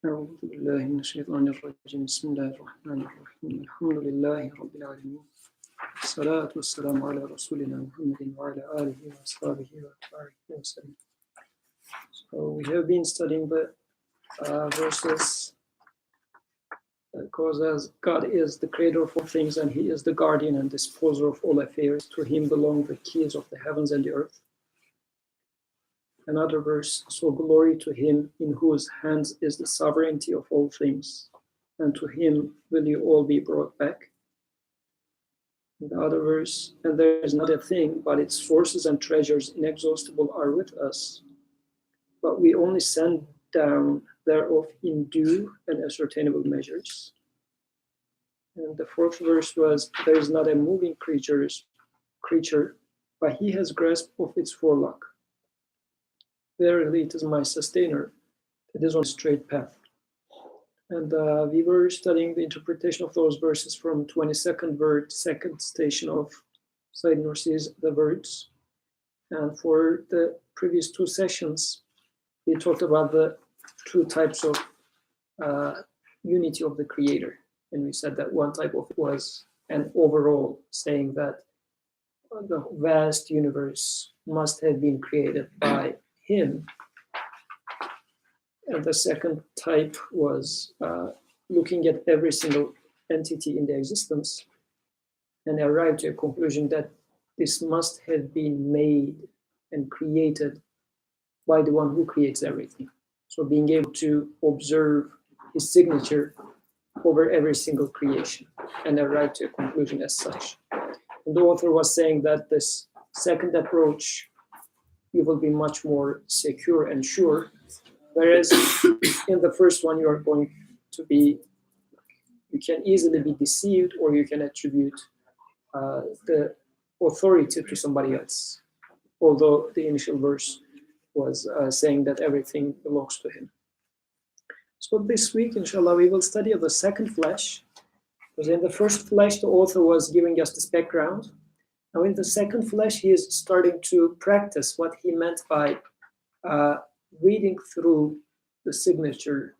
أعوذ بالله من الشيطان الرجيم بسم الله الرحمن الرحيم الحمد لله رب العالمين الصلاة والسلام على رسولنا محمد وعلى آله وأصحابه وأتباعه وسلم. So we have been studying the verses that goes as God is the creator of all things and He is the guardian and disposer of all affairs. To Him belong the keys of the heavens and the earth. Another verse, so glory to Him in whose hands is the sovereignty of all things, and to Him will you all be brought back. And the other verse, and there is not a thing, but its sources and treasures inexhaustible are with us, but we only send down thereof in due and ascertainable measures. And the fourth verse was, there is not a moving creature, but He has grasp of its forelock. Verily it is my sustainer that is on a straight path. And we were studying the interpretation of those verses from 22nd word, second station of Said Nursi's The Words. And for the previous two sessions, we talked about the two types of unity of the Creator. And we said that one type of it was an overall, saying that the vast universe must have been created by Him. And the second type was looking at every single entity in the existence and arrived to a conclusion that this must have been made and created by the one who creates everything. So being able to observe His signature over every single creation and arrive to a conclusion as such. And the author was saying that this second approach, you will be much more secure and sure, whereas in the first one, you are going to be, you can easily be deceived, or you can attribute the authority to somebody else, although the initial verse was saying that everything belongs to Him. So this week, inshallah, we will study the second flesh, because in the first flesh, the author was giving us this background. Now in the second flesh, he is starting to practice what he meant by reading through the signature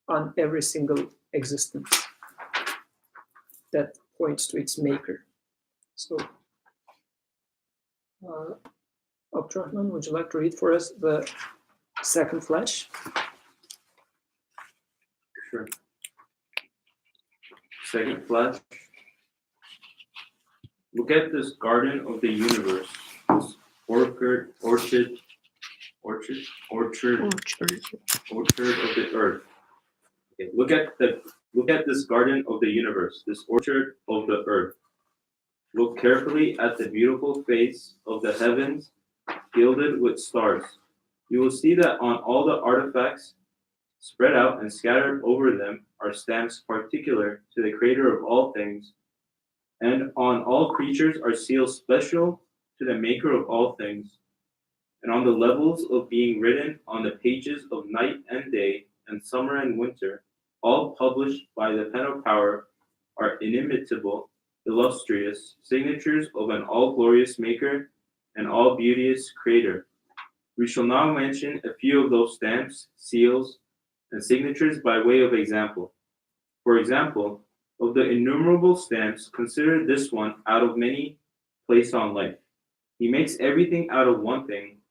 on every single existence that points to its maker. So, Abdurrahman, would you like to read for us the second flesh? Sure. Second flesh. Look at this garden of the universe, this orchard of the earth. Okay, look at this garden of the universe, this orchard of the earth. Look carefully at the beautiful face of the heavens, gilded with stars. You will see that on all the artifacts spread out and scattered over them are stamps particular to the Creator of all things, and on all creatures are seals special to the Maker of all things, and on the levels of being written on the pages of night and day and summer and winter, all published by the pen of power, are inimitable, illustrious signatures of an all-glorious Maker and all-beauteous Creator. We shall now mention a few of those stamps, seals, and signatures by way of example. For example, of the innumerable stamps, consider this one out of many placed on life. He makes everything out of one thing,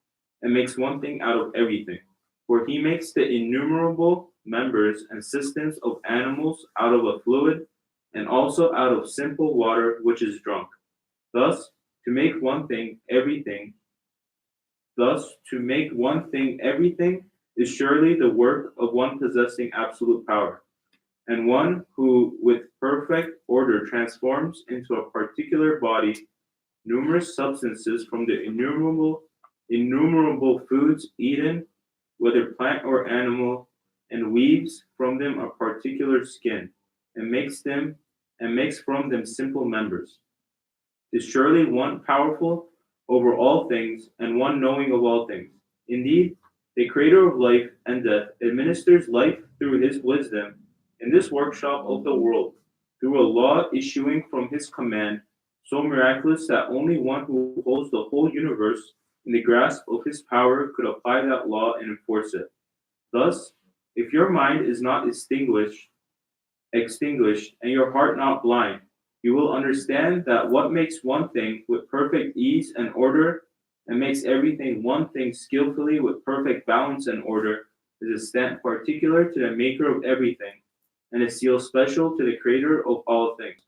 and makes one thing out of everything. For he makes the innumerable members and systems of animals out of a fluid, and also out of simple water which is drunk. Thus, to make one thing everything is surely the work of one possessing absolute power, and one who with perfect order transforms into a particular body numerous substances from the innumerable foods eaten, whether plant or animal, and weaves from them a particular skin, and makes from them simple members, is surely one powerful over all things, and one knowing of all things. Indeed, the Creator of life and death administers life through His wisdom in this workshop of the world, through a law issuing from His command, so miraculous that only one who holds the whole universe in the grasp of His power could apply that law and enforce it. Thus, If your mind is not extinguished, and your heart not blind, you will understand that what makes one thing with perfect ease and order, and makes everything one thing skillfully with perfect balance and order, is a stamp particular to the maker of everything, and a seal special to the creator of all things.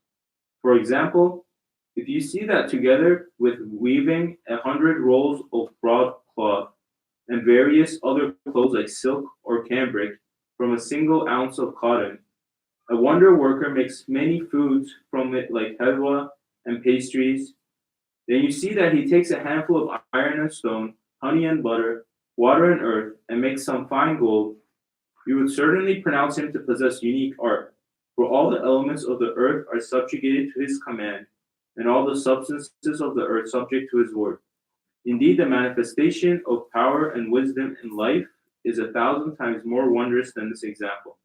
For example, if you see that together with weaving 100 rolls of broadcloth, and various other clothes like silk or cambric, from a single ounce of cotton, a wonder worker makes many foods from it like halwa and pastries. Then you see that he takes a handful of iron and stone, honey and butter, water and earth, and makes some fine gold. You would certainly pronounce him to possess unique art, for all the elements of the earth are subjugated to his command, and all the substances of the earth subject to his word. Indeed, the manifestation of power and wisdom in life is 1,000 times more wondrous than this example.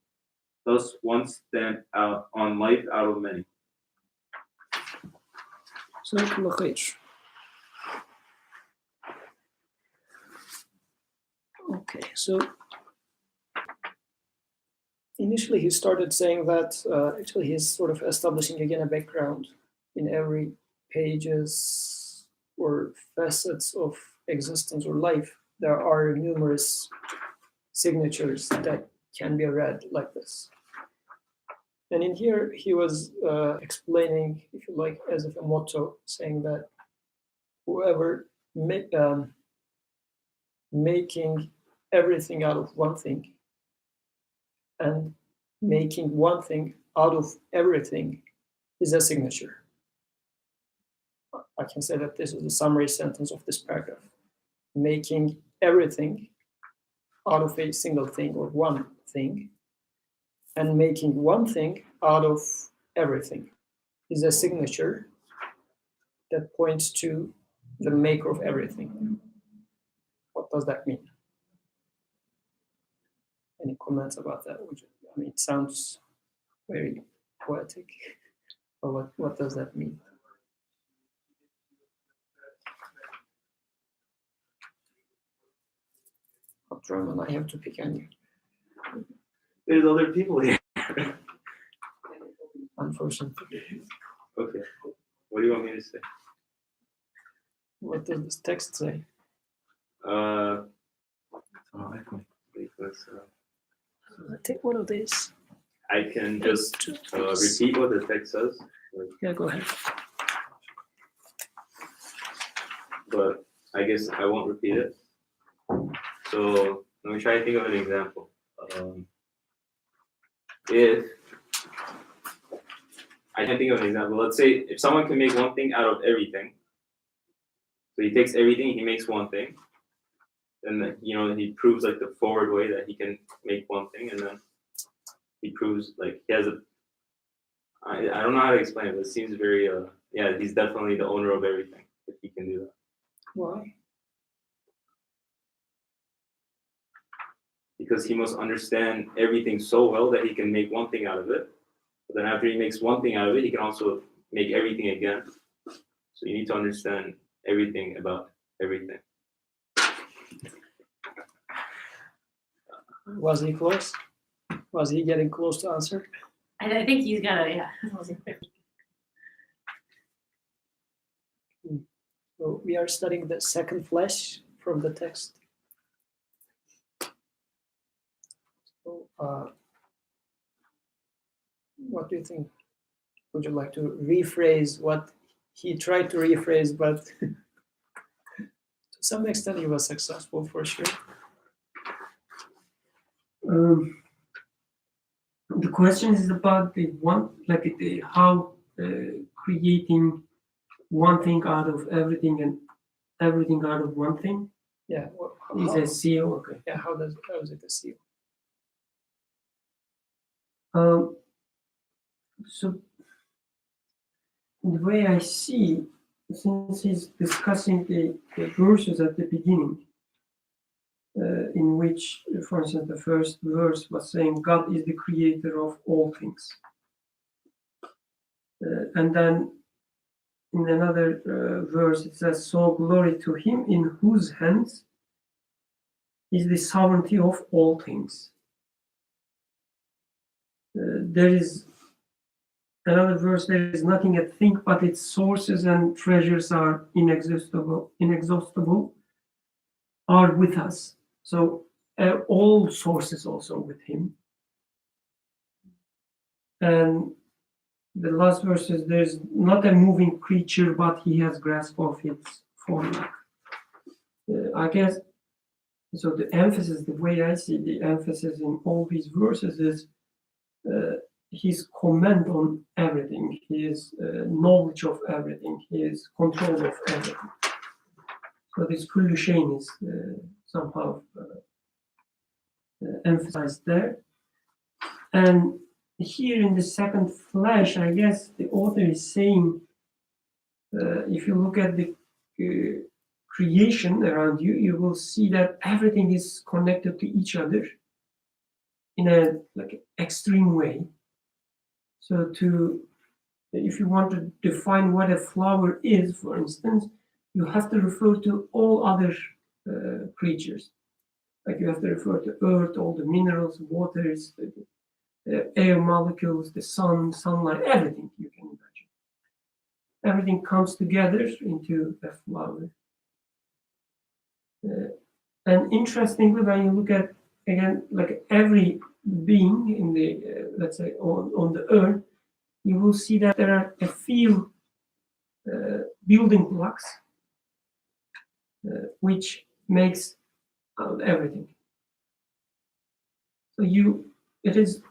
Thus, one stand out on life out of many. Jazakallah khair. Okay, so initially he started saying that actually he's sort of establishing again a background in every pages or facets of existence or life. There are numerous signatures that can be read like this. And in here he was explaining, if you like, as if a motto, saying that whoever making everything out of one thing and making one thing out of everything is a signature. I can say that this is the summary sentence of this paragraph. Making everything out of a single thing or one thing, and making one thing out of everything is a signature that points to the maker of everything. What does that mean? Any comments about that? I mean, it sounds very poetic, but what does that mean? Abdurrahman, I have to pick on you. There's other people here. Unfortunately. Okay. What do you want me to say? What does this text say? Take one of these. I can just repeat what the text says. Yeah, go ahead. But I guess I won't repeat it. So let me try to think of an example. If I can think of an example, let's say if someone can make one thing out of everything, so he takes everything, he makes one thing, then he proves like the forward way that he can make one thing, and then he proves like he has a. I don't know how to explain it, but it seems very he's definitely the owner of everything if he can do that. Why? Because he must understand everything so well that he can make one thing out of it. But then after he makes one thing out of it, he can also make everything again. So you need to understand everything about everything. Was he close? Was he getting close to answer? I think he's got So we are studying the second flesh from the text. So, what do you think? Would you like to rephrase what he tried to rephrase, but to some extent he was successful for sure? The question is about how creating one thing out of everything and everything out of one thing. Yeah. Is a seal. Okay. Yeah. How is it a seal? So the way I see, since he's discussing the verses at the beginning, in which, for instance, the first verse was saying God is the creator of all things. And then in another verse it says, so glory to him in whose hands is the sovereignty of all things. there is another verse, there is nothing at think, but its sources and treasures are inexhaustible are with us. So all sources also with him. And the last verse is, there's not a moving creature, but he has grasp of its formula. I guess, so the emphasis, the way I see the emphasis in all these verses is his comment on everything, his knowledge of everything, his control of everything. So this Kullushain is somehow emphasized there. And here in the second flash, I guess the author is saying, if you look at the creation around you, you will see that everything is connected to each other in a like extreme way. So if you want to define what a flower is, for instance, you have to refer to all other creatures. Like you have to refer to earth, all the minerals, waters, the air molecules, the sun, sunlight, everything you can imagine. Everything comes together into a flower. And interestingly, when you look at, again, like every being in the, let's say, on the earth, you will see that there are a few building blocks which makes everything. So it is,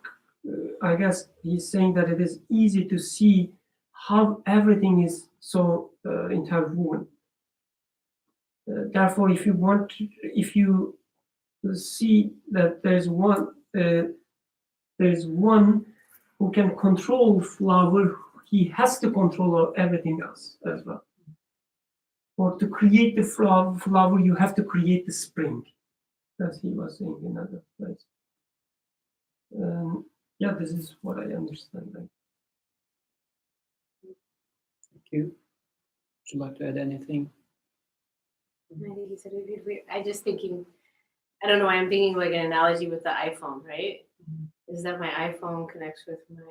I guess he's saying that it is easy to see how everything is so interwoven. Therefore, if you see that there's one who can control flower, he has to control everything else as well. Or to create the flower, you have to create the spring, as he was saying in another place. Yeah, this is what I understand. Thank you. Would you like to add anything? I think he said it weird. I just thinking, I don't know why I'm thinking like an analogy with the iPhone, right? Is that my iPhone connects with my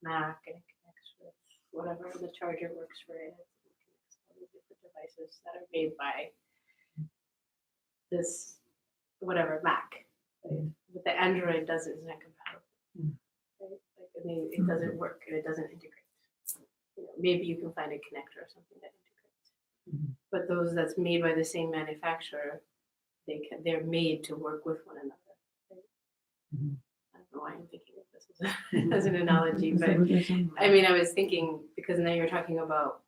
Mac and it connects with whatever the charger works for it. It connects all these different devices that are made by this whatever Mac. Right? But the Android isn't compatible. Right? Like, I mean, it doesn't work and it doesn't integrate. You know, maybe you can find a connector or something that integrates. But those that's made by the same manufacturer, they're made to work with one another. Right? I don't know why I'm thinking of this as an analogy, but I mean, I was thinking because now you're talking about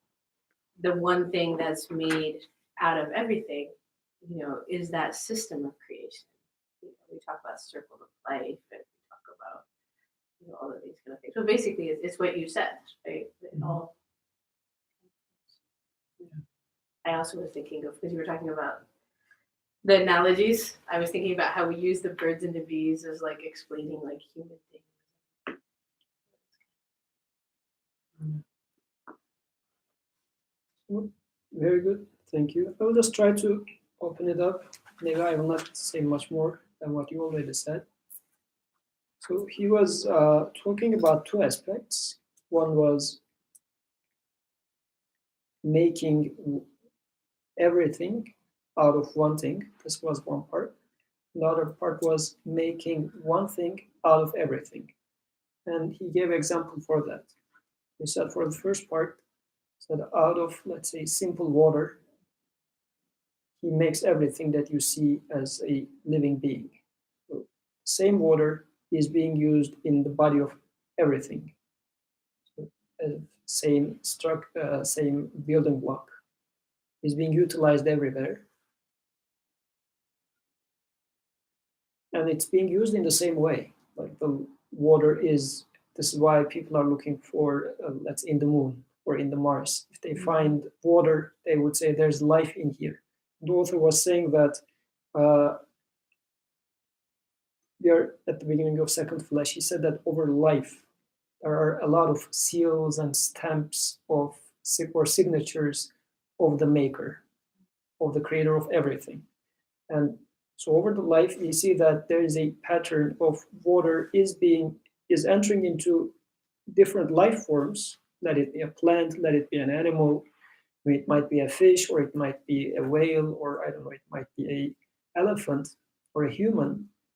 the one thing that's made out of everything, you know, is that system of creation. You know, we talk about circle of life, and we talk about, you know, all of these kind of things. So basically, it's what you said, right? It all. I also was thinking of, because you were talking about the analogies, I was thinking about how we use the birds and the bees as like explaining like human things. Very good. Thank you. I will just try to open it up. Maybe I will not say much more than what you already said. So he was talking about two aspects. One was making everything out of one thing. This was one part. The other part was making one thing out of everything. And he gave example for that. He said for the first part, said out of, let's say, simple water, he makes everything that you see as a living being. So same water is being used in the body of everything. So, same building block is being utilized everywhere. And it's being used in the same way. Like the water is, this is why people are looking for, let's in the moon or in the Mars. If they find water, they would say there's life in here. The author was saying that we are at the beginning of Second Flash. He said that over life, there are a lot of seals and stamps of or signatures of the maker, of the creator of everything. And so over the life, we see that there is a pattern of water is being is entering into different life forms, let it be a plant, let it be an animal, it might be a fish, or it might be a whale, or I don't know, it might be an elephant or a human.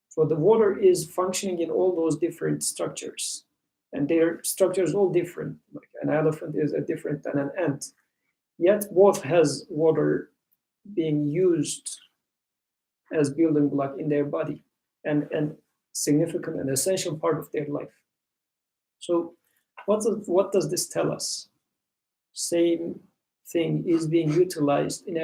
So the water is functioning in all those different structures, and their structures all different. Like an elephant is different than an ant, yet both has water being used as building block in their body and significant and essential part of their life. So what does this tell us? Same thing is being utilized in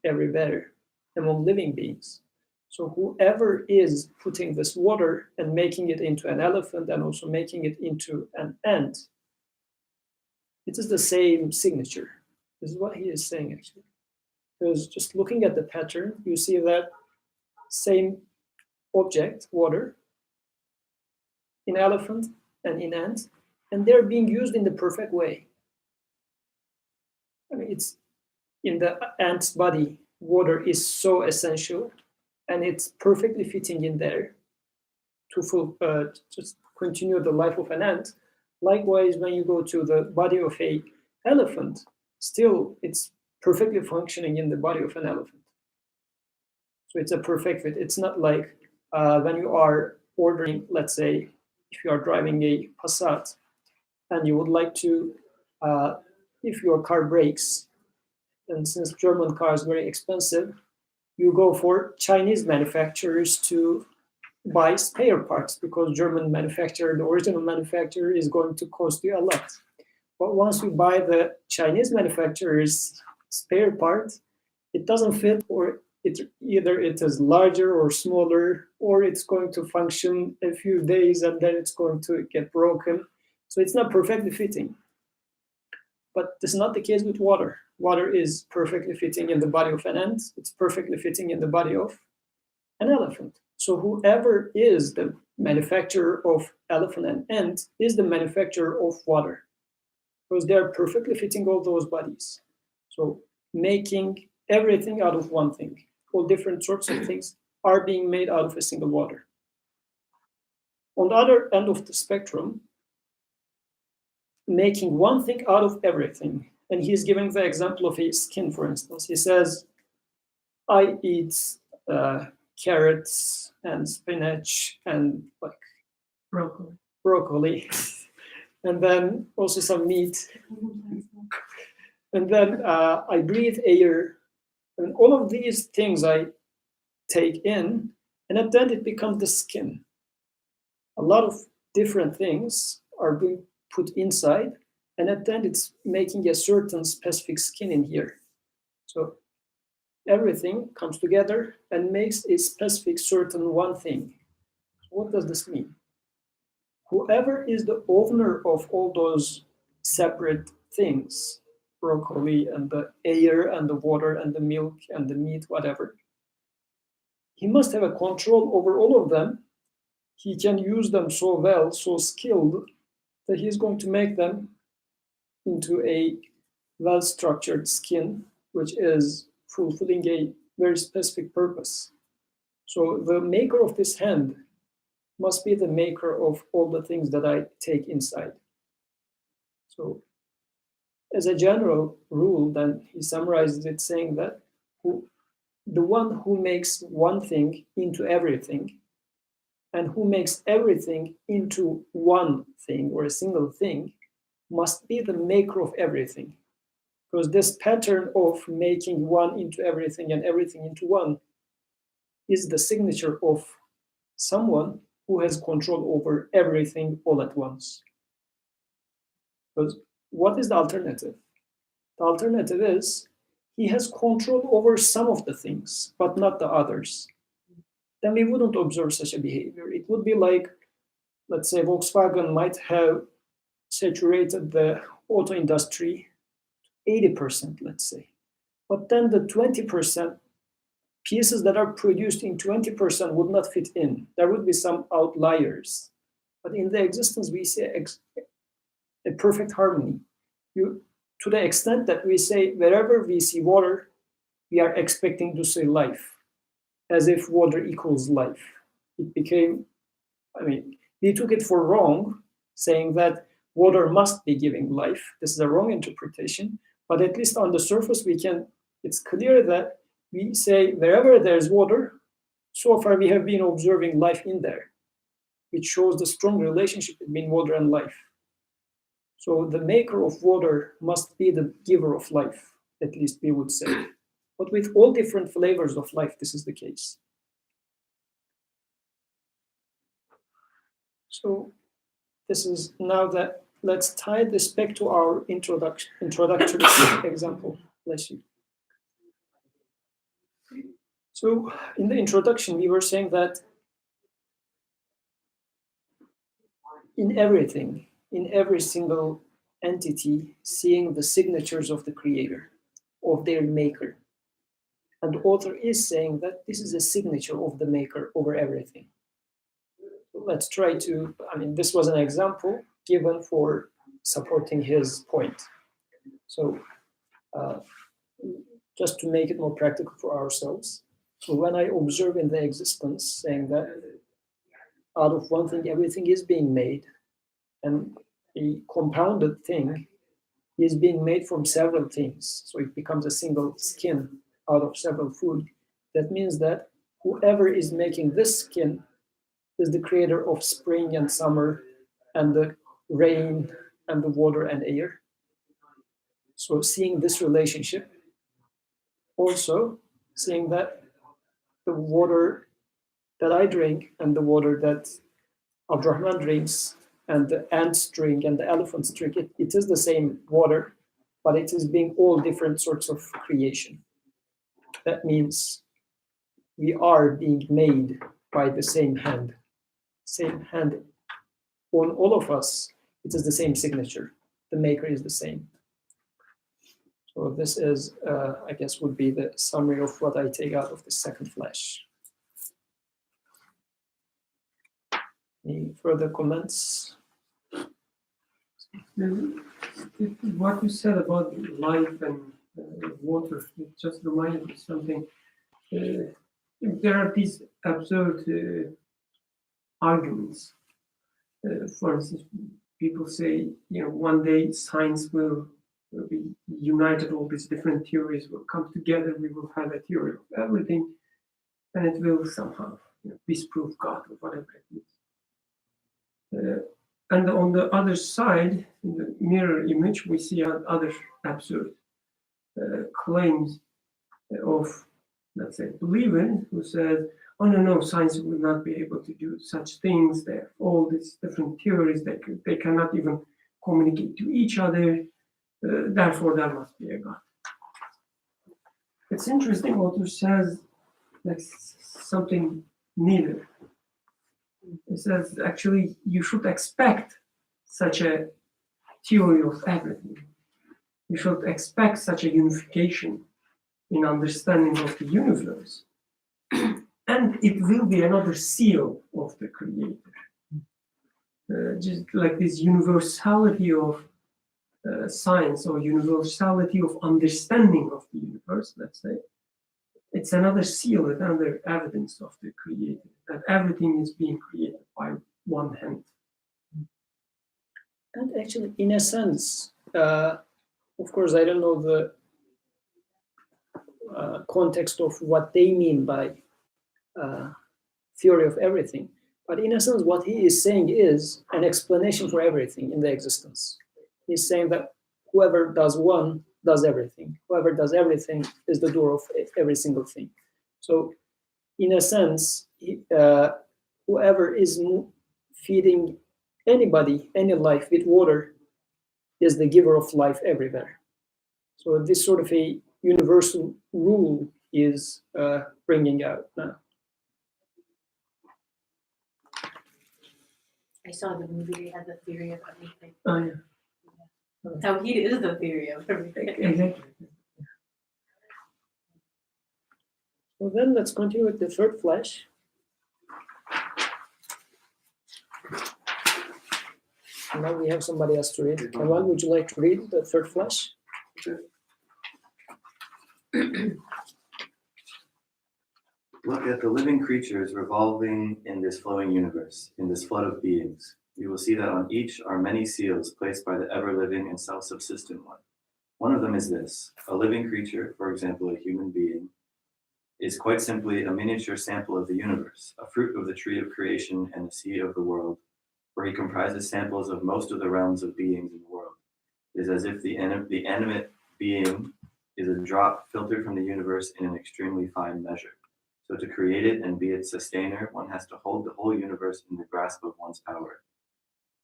everywhere among living beings. So whoever is putting this water and making it into an elephant and also making it into an ant, it is the same signature. This is what he is saying, actually. Because just looking at the pattern, you see that same object, water, in elephant and in ant, and they're being used in the perfect way. I mean, it's in the ant's body, water is so essential, and it's perfectly fitting in there to just continue the life of an ant. Likewise, when you go to the body of a elephant, still it's perfectly functioning in the body of an elephant. So it's a perfect fit. It's not like when you are ordering, let's say, if you are driving a Passat and you would like to, if your car breaks, and since German cars are very expensive, you go for Chinese manufacturers to buy spare parts, because German manufacturer, the original manufacturer, is going to cost you a lot. But once you buy the Chinese manufacturer's spare part, it doesn't fit, or either it is larger or smaller, or it's going to function a few days and then it's going to get broken. So it's not perfectly fitting. But this is not the case with water. Water is perfectly fitting in the body of an ant. It's perfectly fitting in the body of an elephant. So whoever is the manufacturer of elephant and ant is the manufacturer of water, because they're perfectly fitting all those bodies. So making everything out of one thing, all different sorts of things are being made out of a single water. On the other end of the spectrum, making one thing out of everything. And he's giving the example of a skin, for instance. He says, I eat carrots and spinach and like broccoli, and then also some meat. And then I breathe air. And all of these things I take in, and at the end it becomes the skin. A lot of different things are being put inside, and at the end it's making a certain specific skin in here. So everything comes together and makes a specific certain one thing. What does this mean? Whoever is the owner of all those separate things, broccoli and the air and the water and the milk and the meat, whatever, he must have a control over all of them. He can use them so well, so skilled, that he's going to make them into a well-structured skin, which is fulfilling a very specific purpose. So the maker of this hand must be the maker of all the things that I take inside. So as a general rule, then he summarizes it saying that the one who makes one thing into everything, and who makes everything into one thing or a single thing, must be the maker of everything. Because this pattern of making one into everything and everything into one is the signature of someone who has control over everything all at once. Because what is the alternative? The alternative is he has control over some of the things, but not the others. Then we wouldn't observe such a behavior. It would be like, let's say, Volkswagen might have saturated the auto industry 80%, let's say. But then the 20% pieces that are produced in 20% would not fit in. There would be some outliers. But in the existence, we see a perfect harmony. To the extent that we say, wherever we see water, we are expecting to see life, as if water equals life. It became, we took it for wrong, saying that water must be giving life. This is a wrong interpretation, but at least on the surface it's clear that we say wherever there's water, so far we have been observing life in there, which shows the strong relationship between water and life. So the maker of water must be the giver of life, at least we would say. But with all different flavors of life, this is the case. So this is now that, let's tie this back to our introductory example. Bless you. So in the introduction, we were saying that in everything, in every single entity, seeing the signatures of the creator, of their maker. And the author is saying that this is a signature of the maker over everything. Let's try to, this was an example given for supporting his point. So just to make it more practical for ourselves. So when I observe in the existence, saying that out of one thing, everything is being made, and a compounded thing is being made from several things. So it becomes a single skin out of several food. That means that whoever is making this skin is the creator of spring and summer and the rain and the water and air. So seeing this relationship, also seeing that the water that I drink and the water that Abdurrahman drinks and the ants drink and the elephants drink, it is the same water, but it is being all different sorts of creation. That means we are being made by the same hand. Same hand on all of us, it is the same signature. The maker is the same. So this is, I guess, would be the summary of what I take out of the second flash. Any further comments? What you said about life and water, it just reminded me something. There are these absurd arguments. For instance, people say, one day science will be united, all these different theories will come together, we will have a theory of everything, and it will somehow disprove God or whatever it is. And on the other side, in the mirror image, we see other absurd claims of, let's say, believers who says, oh no, science will not be able to do such things. They have all these different theories. They cannot even communicate to each other. Therefore, there must be a God. It's interesting. Author says like something neither. It says actually you should expect such a theory of everything. You should expect such a unification in understanding of the universe. And it will be another seal of the Creator. Just like this universality of science or universality of understanding of the universe, let's say, it's another seal, another evidence of the Creator, that everything is being created by one hand. And actually, in a sense, of course, I don't know the context of what they mean by theory of everything, but in a sense, what he is saying is an explanation for everything in the existence. He's saying that whoever does one does everything. Whoever does everything is the door of every single thing. So, in a sense, whoever is feeding anybody, any life with water, is the giver of life everywhere. So this sort of a universal rule is bringing out now. I saw the movie, they had the theory of everything. Oh, yeah. Tawhid is the theory of everything. Exactly. Well, then let's continue with the third flash. Now we have somebody else to read. Kamal, would you like to read the third flash? What look at the living creatures revolving in this flowing universe, in this flood of beings, you will see that on each are many seals placed by the ever-living and self-subsistent one. One of them is this: a living creature, for example, a human being, is quite simply a miniature sample of the universe, a fruit of the tree of creation and the seed of the world, where he comprises samples of most of the realms of beings in the world. It is as if the animate being is a drop filtered from the universe in an extremely fine measure. So to create it and be its sustainer, one has to hold the whole universe in the grasp of one's power.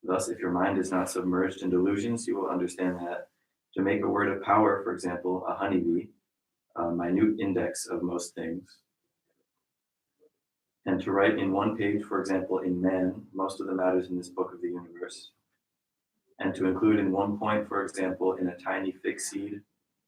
Thus, if your mind is not submerged in delusions, you will understand that to make a word of power, for example, a honeybee, a minute index of most things, and to write in one page, for example, in man, most of the matters in this book of the universe, and to include in one point, for example, in a tiny fig seed,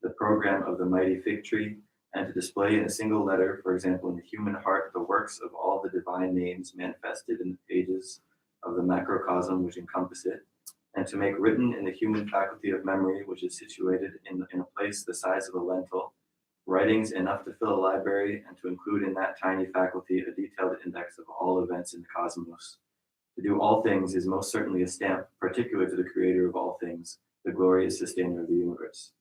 the program of the mighty fig tree, and to display in a single letter, for example, in the human heart, the works of all the divine names manifested in the pages of the macrocosm which encompass it, and to make written in the human faculty of memory, which is situated in a place the size of a lentil, writings enough to fill a library, and to include in that tiny faculty a detailed index of all events in the cosmos. To do all things is most certainly a stamp particular to the creator of all things, the glorious sustainer of the universe.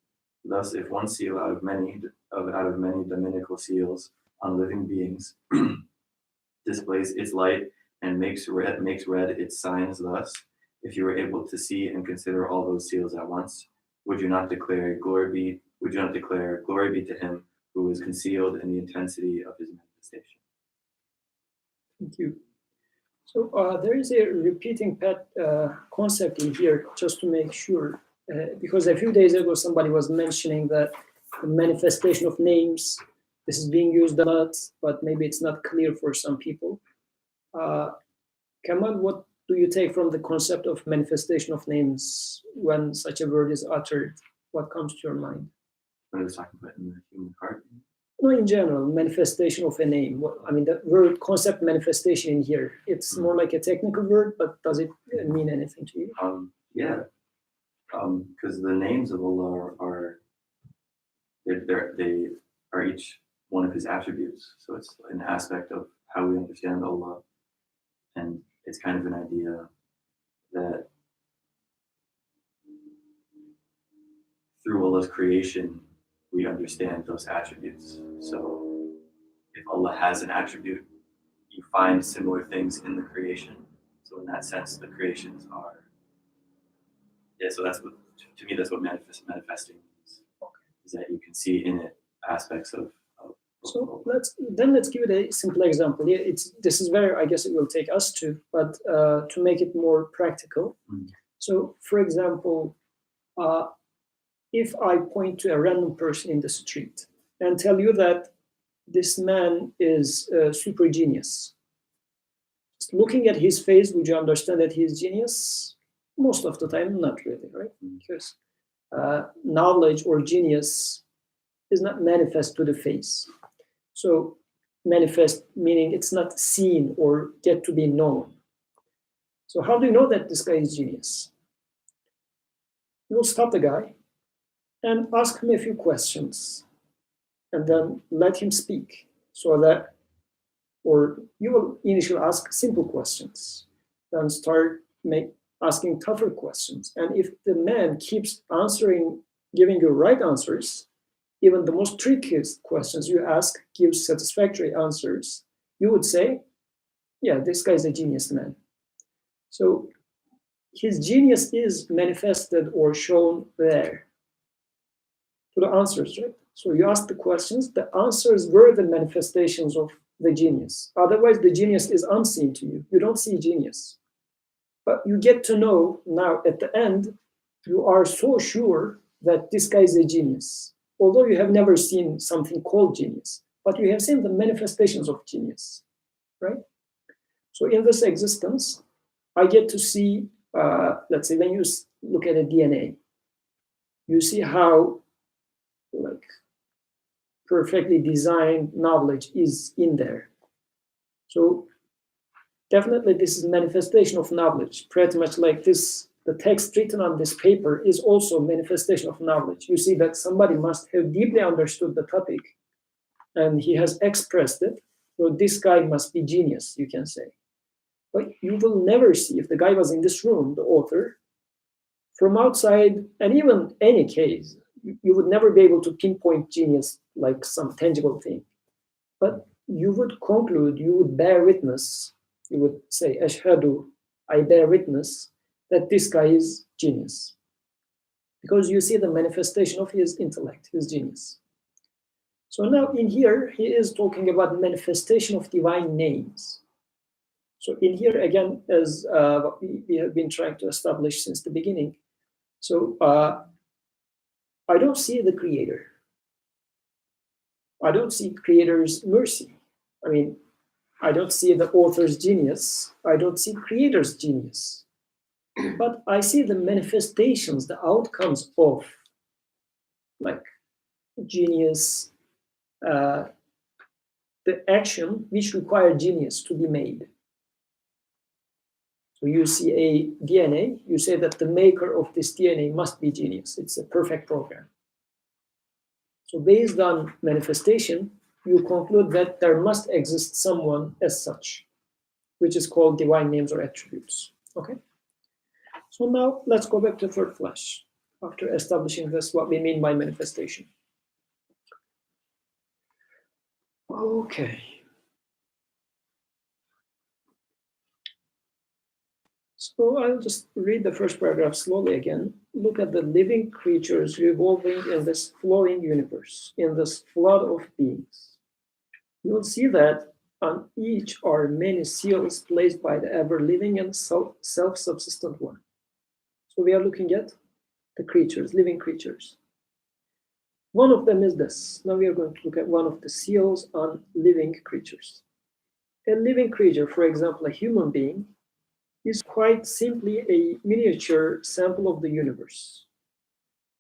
Thus, if one seal out of many dominical seals on living beings displays its light and makes red its signs, thus, if you were able to see and consider all those seals at once, would you not declare glory be to him who is concealed in the intensity of his manifestation? Thank you. So there is a repeating concept in here, just to make sure, because a few days ago somebody was mentioning that the manifestation of names, this is being used a lot, but maybe it's not clear for some people. Kamal, what do you take from the concept of manifestation of names when such a word is uttered? What comes to your mind? What I was talking about in the human heart. No, in general, manifestation of a name. I mean, the word concept manifestation in here, it's more like a technical word, but does it mean anything to you? Yeah, because the names of Allah they are each one of his attributes. So it's an aspect of how we understand Allah, and it's kind of an idea that through Allah's creation, we understand those attributes. So if Allah has an attribute, you find similar things in the creation. So in that sense, the creations are, so that's what, to me, that's what manifesting means, is that you can see in it aspects of So let's give it a simple example. Yeah, this is where I guess it will take us to, but to make it more practical. So for example, if I point to a random person in the street and tell you that this man is a super genius, just looking at his face, would you understand that he's genius? Most of the time, not really, right? Because knowledge or genius is not manifest to the face. So manifest meaning it's not seen or get to be known. So how do you know that this guy is genius? You will stop the guy and ask him a few questions and then let him speak, so that, or you will initially ask simple questions, then start asking tougher questions. And if the man keeps giving you right answers, even the most trickiest questions you ask gives satisfactory answers, you would say, yeah, this guy's a genius man. So his genius is manifested or shown there to the answers, right? So you ask the questions, the answers were the manifestations of the genius. Otherwise, the genius is unseen to you. You don't see genius. But you get to know now at the end, you are so sure that this guy is a genius. Although you have never seen something called genius, but you have seen the manifestations of genius, right? So in this existence, I get to see, let's say when you look at a DNA, you see how like perfectly designed knowledge is in there. So definitely this is manifestation of knowledge, pretty much like this. The text written on this paper is also manifestation of knowledge. You see that somebody must have deeply understood the topic and he has expressed it So this guy must be genius, you can say. But you will never see, if the guy was in this room, the author, from outside, and even any case, you would never be able to pinpoint genius like some tangible thing. But you would conclude, you would bear witness, you would say, Ashhadu, I bear witness that this guy is genius. Because you see the manifestation of his intellect, his genius. So now in here, he is talking about manifestation of divine names. So in here, again, as what we have been trying to establish since the beginning, so I don't see the creator. I don't see creator's mercy. I mean, I don't see the author's genius. I don't see creator's genius. But I see the manifestations, the outcomes of like genius, the action which require genius to be made. So you see a DNA, you say that the maker of this DNA must be genius. It's a perfect program. So based on manifestation, you conclude that there must exist someone as such, which is called divine names or attributes. Okay? So now let's go back to third flash after establishing this, what we mean by manifestation. Okay. So I'll just read the first paragraph slowly again. Look at the living creatures revolving in this flowing universe, in this flood of beings. You'll see that on each are many seals placed by the ever-living and self-subsistent one. So we are looking at the creatures, living creatures. One of them is this. Now we are going to look at one of the seals on living creatures. A living creature, for example, a human being, is quite simply a miniature sample of the universe,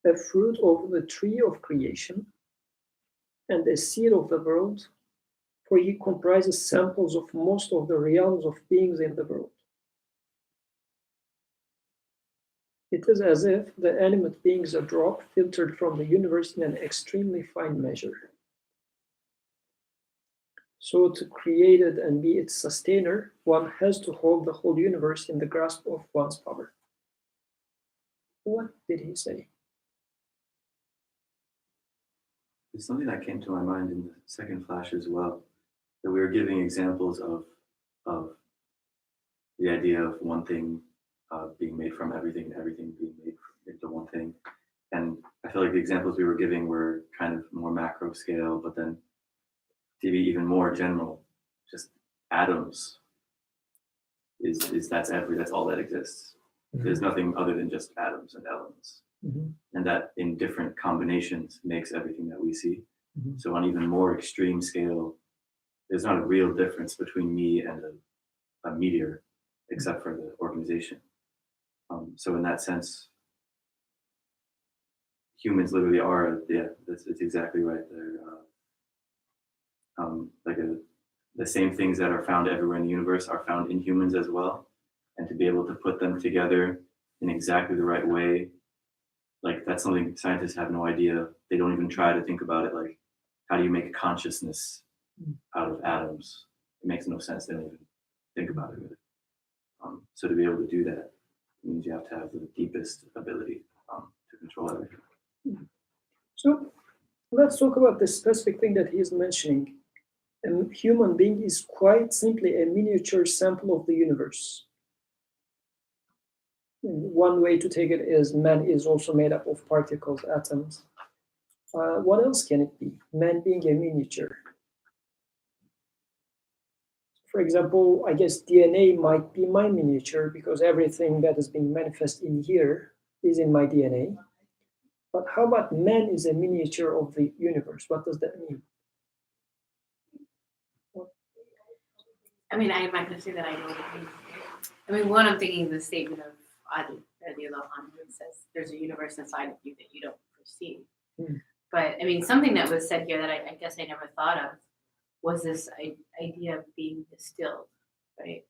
a fruit of the tree of creation, and a seed of the world, for he comprises samples of most of the realms of beings in the world. It is as if the animate being is a drop filtered from the universe in an extremely fine measure. So to create it and be its sustainer, one has to hold the whole universe in the grasp of one's power. What did he say? There's something that came to my mind in the second flash as well, that we were giving examples of the idea of one thing being made from everything, everything being made into one thing. And I feel like the examples we were giving were kind of more macro scale, but then to be even more general, just atoms is that's all that exists. Mm-hmm. There's nothing other than just atoms and elements. Mm-hmm. And that in different combinations makes everything that we see. Mm-hmm. So on even more extreme scale, there's not a real difference between me and a meteor, except for the organization. So in that sense, humans literally are, it's exactly right. They're the same things that are found everywhere in the universe are found in humans as well. And to be able to put them together in exactly the right way, like that's something scientists have no idea. They don't even try to think about it. Like, how do you make a consciousness out of atoms? It makes no sense. They don't even think about it really. So to be able to do that means you have to have the deepest ability to control everything. So let's talk about the specific thing that he is mentioning. A human being is quite simply a miniature sample of the universe. One way to take it is man is also made up of particles, atoms. What else can it be? Man being a miniature. For example, I guess DNA might be my miniature because everything that is being manifest in here is in my DNA. But how about man is a miniature of the universe? What does that mean? I mean, I'm not going to say that I know what it means. I mean, one, I'm thinking the statement of Ali radiallahu anhu, that says there's a universe inside of you that you don't perceive. But I mean, something that was said here that I guess I never thought of was this idea of being distilled, right?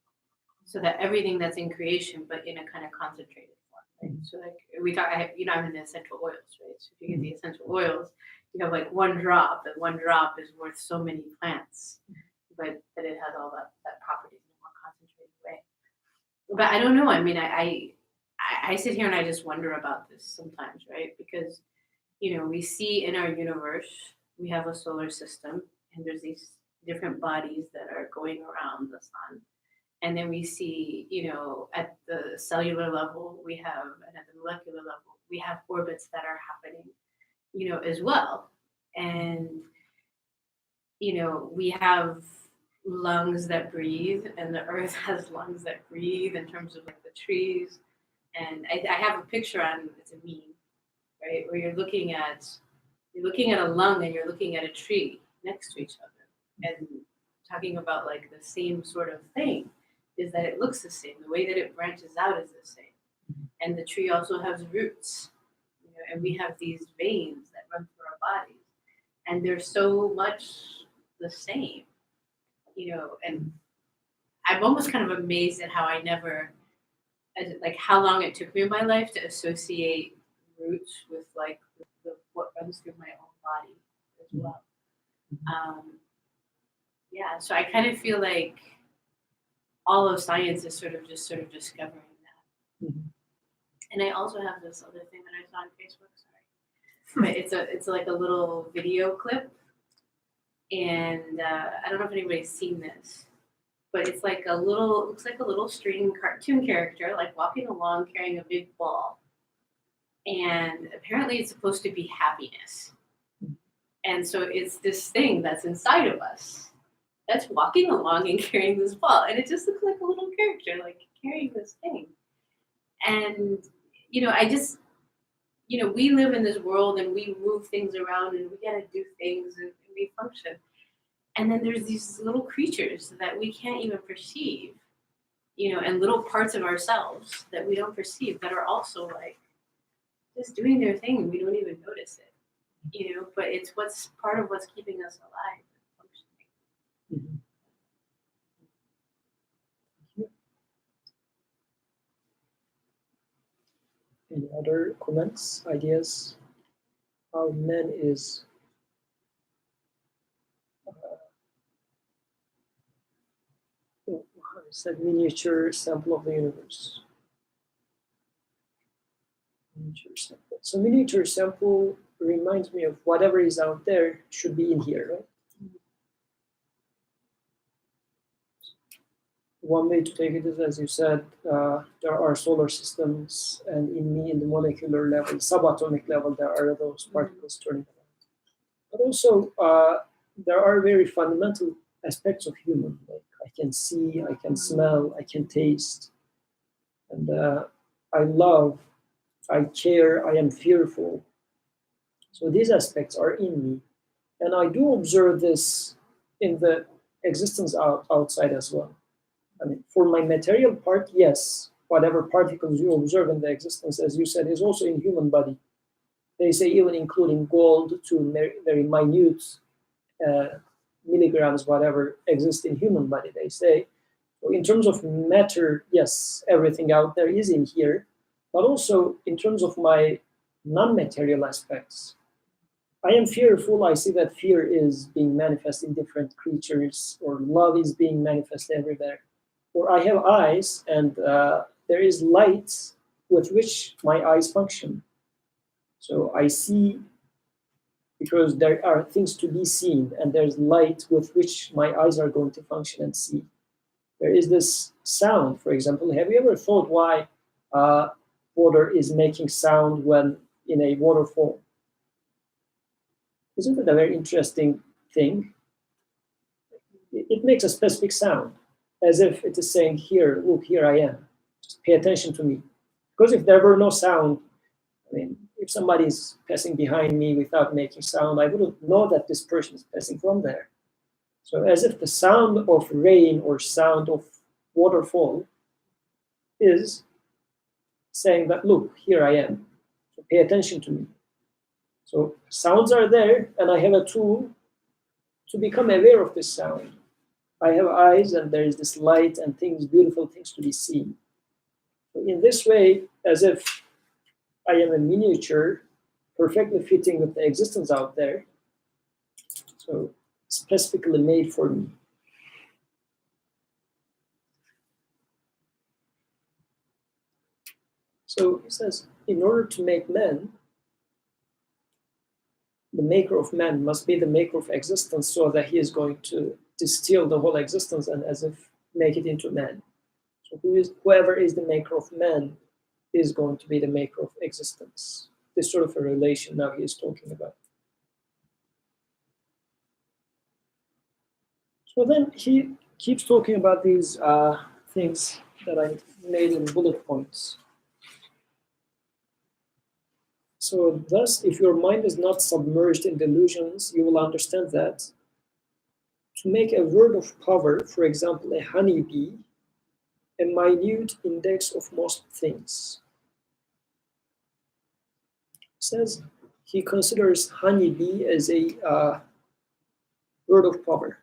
So that everything that's in creation, but in a kind of concentrated form, right? So like we talk, I'm in the essential oils, right? So if you get the essential oils, you have like one drop, and one drop is worth so many plants. but that it has all that properties in a more concentrated way. But I don't know. I mean, I sit here and I just wonder about this sometimes, right? Because, you know, we see in our universe, we have a solar system, and there's these different bodies that are going around the sun. And then we see, you know, at the cellular level, we have, and at the molecular level, we have orbits that are happening, you know, as well. And, you know, we have lungs that breathe, and the earth has lungs that breathe in terms of like the trees. And I have a picture on, it's a meme, right, where you're looking at a lung and you're looking at a tree next to each other, and talking about like the same sort of thing is that it looks the same. The way that it branches out is the same, and the tree also has roots, you know, and we have these veins that run through our bodies, and they're so much the same, you know. And I'm almost kind of amazed at how I never, like how long it took me in my life to associate roots with like what runs through my own body as well. Yeah, so I kind of feel like all of science is sort of discovering that. Mhm. And I also have this other thing that I saw on Facebook. Sorry, but it's like a little video clip, and I don't know if anybody's seen this, but it's like it looks like a little string cartoon character like walking along carrying a big ball, and apparently it's supposed to be happiness. And so it's this thing that's inside of us that's walking along and carrying this ball. And it just looks like a little character, like carrying this thing. And, you know, we live in this world and we move things around and we got to do things and we function. And then there's these little creatures that we can't even perceive, you know, and little parts of ourselves that we don't perceive that are also like just doing their thing and we don't even notice it. You know, but it's part of what's keeping us alive and functioning. Any other comments, ideas? How man is it's a miniature sample of the universe. Miniature sample. So miniature sample reminds me of whatever is out there should be in here, right? One way to take it is, as you said, there are solar systems, and in me, in the molecular level, subatomic level, there are those particles turning around. But also, there are very fundamental aspects of human, like I can see, I can smell, I can taste, and I love, I care, I am fearful. So these aspects are in me, and I do observe this in the existence outside as well. I mean, for my material part, yes, whatever particles you observe in the existence, as you said, is also in human body. They say even including gold to very minute milligrams, whatever exist in human body, they say. So in terms of matter, yes, everything out there is in here, but also in terms of my non-material aspects, I am fearful. I see that fear is being manifest in different creatures, or love is being manifest everywhere. Or I have eyes, and there is light with which my eyes function. So I see because there are things to be seen, and there's light with which my eyes are going to function and see. There is this sound, for example. Have you ever thought why water is making sound when in a waterfall? Isn't it a very interesting thing? It makes a specific sound, as if it is saying, here, look, here I am. Just pay attention to me. Because if there were no sound, I mean, if somebody is passing behind me without making sound, I wouldn't know that this person is passing from there. So as if the sound of rain or sound of waterfall is saying that, look, here I am. So pay attention to me. So sounds are there, and I have a tool to become aware of this sound. I have eyes, and there is this light and things, beautiful things to be seen. So in this way, as if I am a miniature, perfectly fitting with the existence out there, so specifically made for me. So he says, in order to make man, the maker of man must be the maker of existence, so that he is going to distill the whole existence and as if make it into man. So whoever is the maker of man is going to be the maker of existence. This sort of a relation now he is talking about. So then he keeps talking about these things that I made in bullet points. So thus, if your mind is not submerged in delusions, you will understand that to make a word of power, for example, a honeybee, a minute index of most things. Says he considers honeybee as a word of power.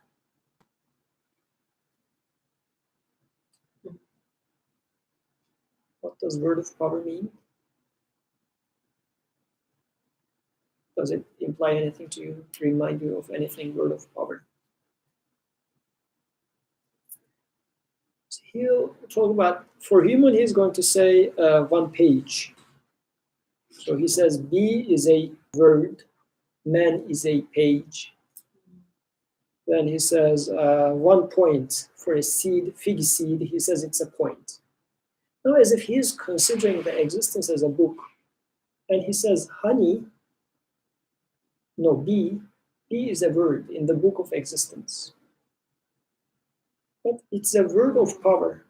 What does word of power mean? Does it imply anything to you, remind you of anything, word of power? So he'll talk about, for human, he's going to say 1 page. So he says B is a word, man is a page. Then he says 1 point for a seed, fig seed, he says it's a point. Now, as if he is considering the existence as a book, and he says honey, no, B is a word in the book of existence. But it's a word of power.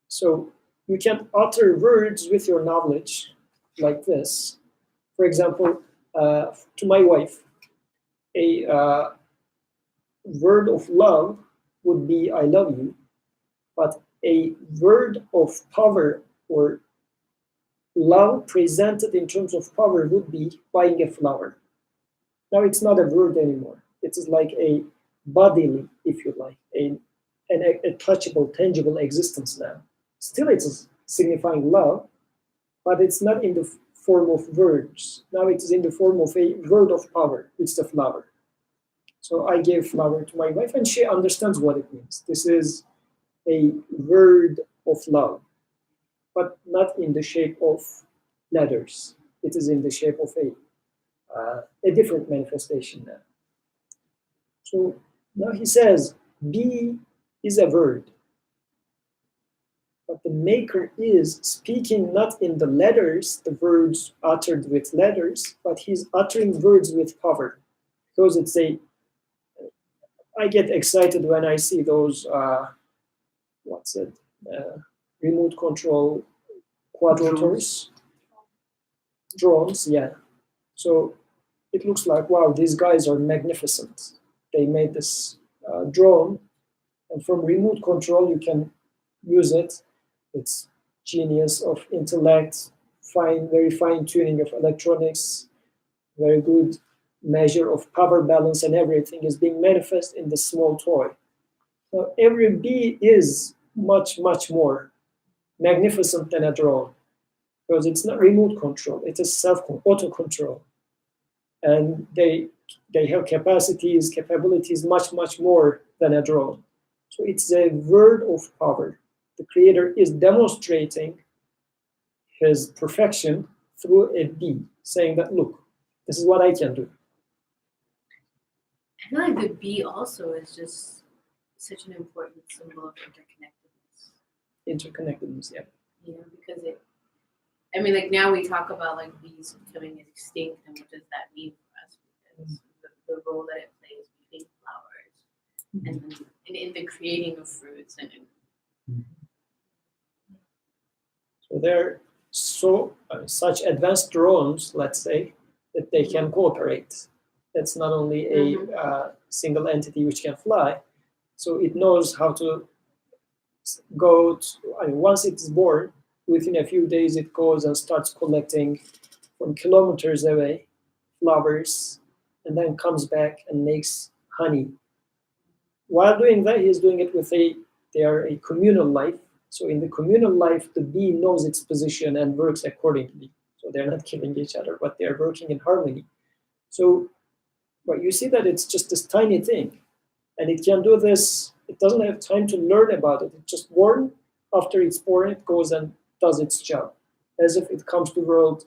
So you can utter words with your knowledge like this. For example, to my wife, a word of love would be I love you, but a word of power or love presented in terms of power would be buying a flower. Now it's not a word anymore. It is like a bodily, if you like, a touchable, tangible existence now. Still it is signifying love, but it's not in the form of words. Now it is in the form of a word of power. It's the flower. So I gave flower to my wife and she understands what it means. This is a word of love, but not in the shape of letters. It is in the shape of a different manifestation now. So now he says, B is a word, but the maker is speaking not in the letters, the words uttered with letters, but he's uttering words with power. Because it's I get excited when I see those, remote control quadrotors, drones, yeah. So it looks like, wow, these guys are magnificent. They made this drone, and from remote control, you can use it. It's genius of intellect, very fine tuning of electronics, very good measure of power balance, and everything is being manifest in this small toy. Now, every bee is much, much more magnificent than a drone, because it's not remote control, it is auto control. And they have capabilities much, much more than a drone. So it's a word of power. The creator is demonstrating his perfection through a bee, saying that, look, this is what I can do. I feel like the bee also is just such an important symbol of interconnectedness. Interconnectedness, yeah. You know, because like now we talk about like bees becoming extinct, and what does that mean for us? Because the role that it plays between flowers and in the creating of fruits and So they're such advanced drones, let's say, that they can cooperate. That's not only a single entity which can fly, so it knows how to go. Once it's born, within a few days it goes and starts collecting from kilometers away flowers, and then comes back and makes honey. While doing that, he's doing it with they are a communal life. So in the communal life, the bee knows its position and works accordingly. So they're not killing each other, but they're working in harmony. So, but you see that it's just this tiny thing, and it can do this. It doesn't have time to learn about it. It's just born. After it's born, it goes and does its job. as if it comes to the world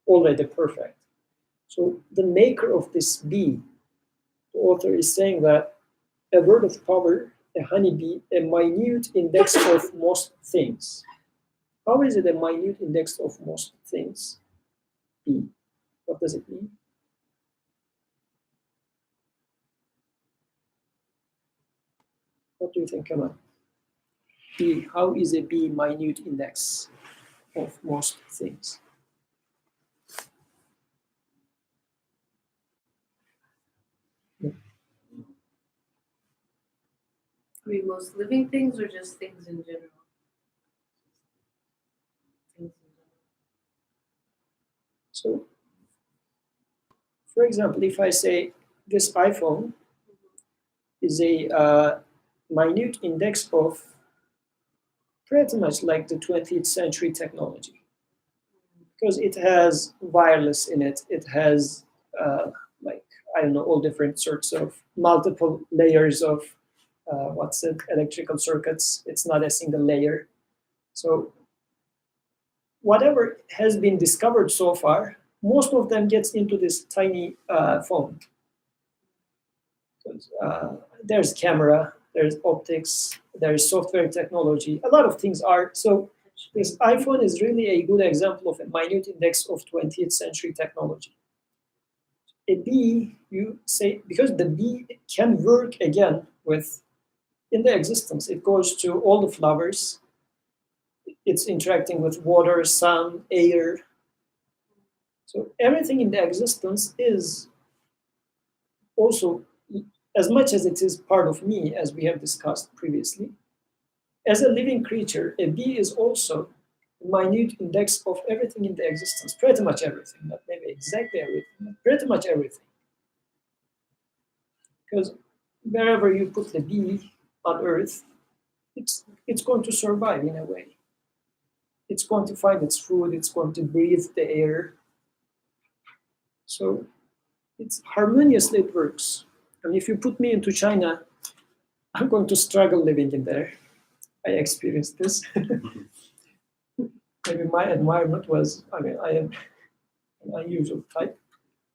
already perfect. So the maker of this bee, the author is saying that a word of power, a honeybee, a minute index of most things. How is it a minute index of most things? Bee. What does it mean? What do you think, Kamal? Bee. How is a bee minute index of most things? I mean, most living things or just things in general? Things in general. So, for example, if I say this iPhone is a minute index of pretty much like the 20th century technology, because it has wireless in it, it has like, I don't know, all different sorts of multiple layers of electrical circuits. It's not a single layer. So whatever has been discovered so far, most of them gets into this tiny phone. There's camera, there's optics, there's software technology. A lot of things are. So this iPhone is really a good example of a minute index of 20th century technology. A bee, you say, because the bee can work again with, in the existence, it goes to all the flowers. It's interacting with water, sun, air. So everything in the existence is also, as much as it is part of me, as we have discussed previously, as a living creature, a bee is also a minute index of everything in the existence, pretty much everything, not maybe exactly everything, but pretty much everything. Because wherever you put the bee on Earth, it's going to survive in a way. It's going to find its food, it's going to breathe the air. So it's harmoniously, it works. And if you put me into China, I'm going to struggle living in there. I experienced this. Maybe my environment was, I mean, I am an unusual type,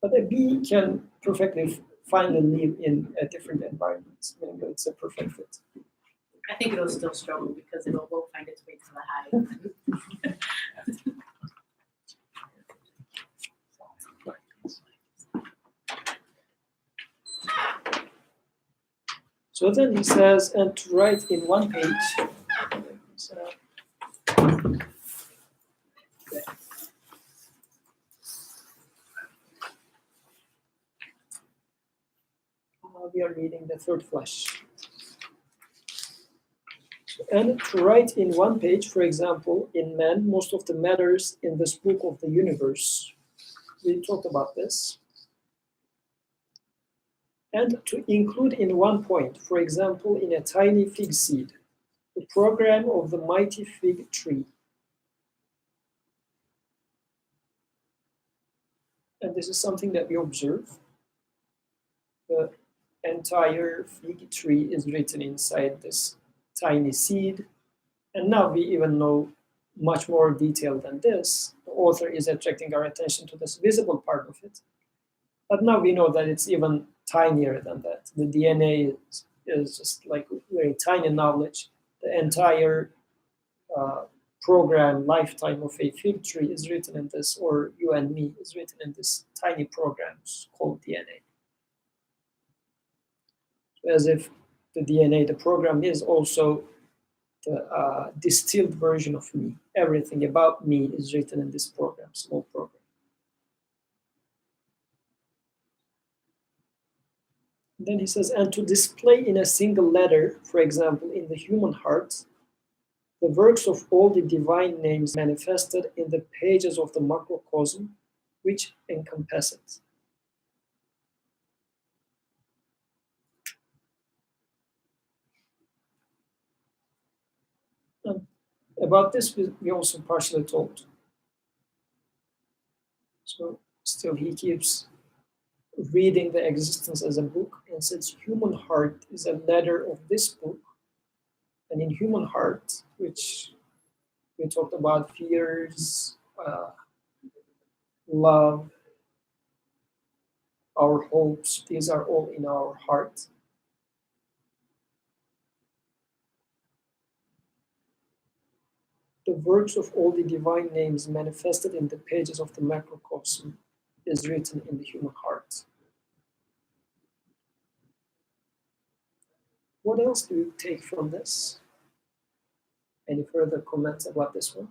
but a bee can perfectly find and live in a different environment. I mean, it's a perfect fit. I think it'll still struggle because it won't find its way to the hive. So then he says, and to write in one page, we are reading the third flash. And to write in one page, for example, in man, most of the matters in this book of the universe. We talked about this. And to include in one point, for example, in a tiny fig seed, the program of the mighty fig tree. And this is something that we observe. The entire fig tree is written inside this tiny seed. And now we even know much more detail than this. The author is attracting our attention to this visible part of it. But now we know that it's even tinier than that. The DNA is just like very tiny knowledge. The entire program lifetime of a fig tree is written in this, or you and me is written in this tiny programs called DNA. As if the DNA, the program, is also the distilled version of me. Everything about me is written in this program, small program. Then he says, and to display in a single letter, for example, in the human heart, the works of all the divine names manifested in the pages of the macrocosm, which encompass it. And about this, we also partially talked. So still he keeps reading the existence as a book and says human heart is a letter of this book. And in human heart, which we talked about fears, love, our hopes, these are all in our heart. The works of all the divine names manifested in the pages of the macrocosm is written in the human heart. What else do you take from this? Any further comments about this one?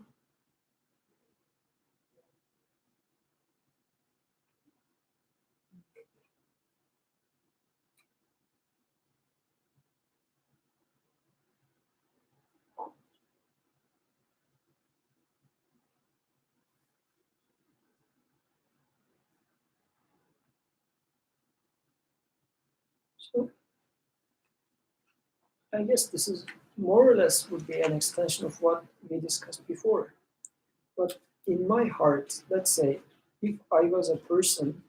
So I guess this is more or less would be an extension of what we discussed before. But in my heart, let's say, if I was a person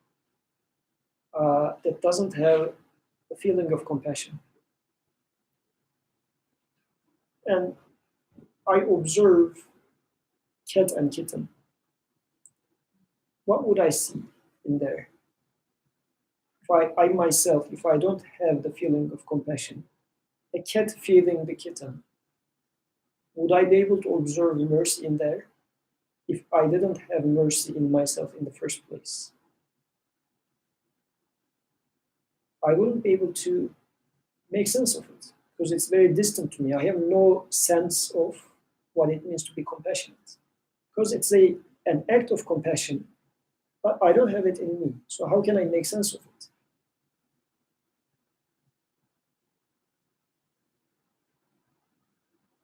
that doesn't have a feeling of compassion, and I observe cat and kitten, what would I see in there? If I myself, if I don't have the feeling of compassion, a cat feeding the kitten, would I be able to observe mercy in there if I didn't have mercy in myself in the first place? I wouldn't be able to make sense of it because it's very distant to me. I have no sense of what it means to be compassionate because it's an act of compassion, but I don't have it in me. So how can I make sense of it?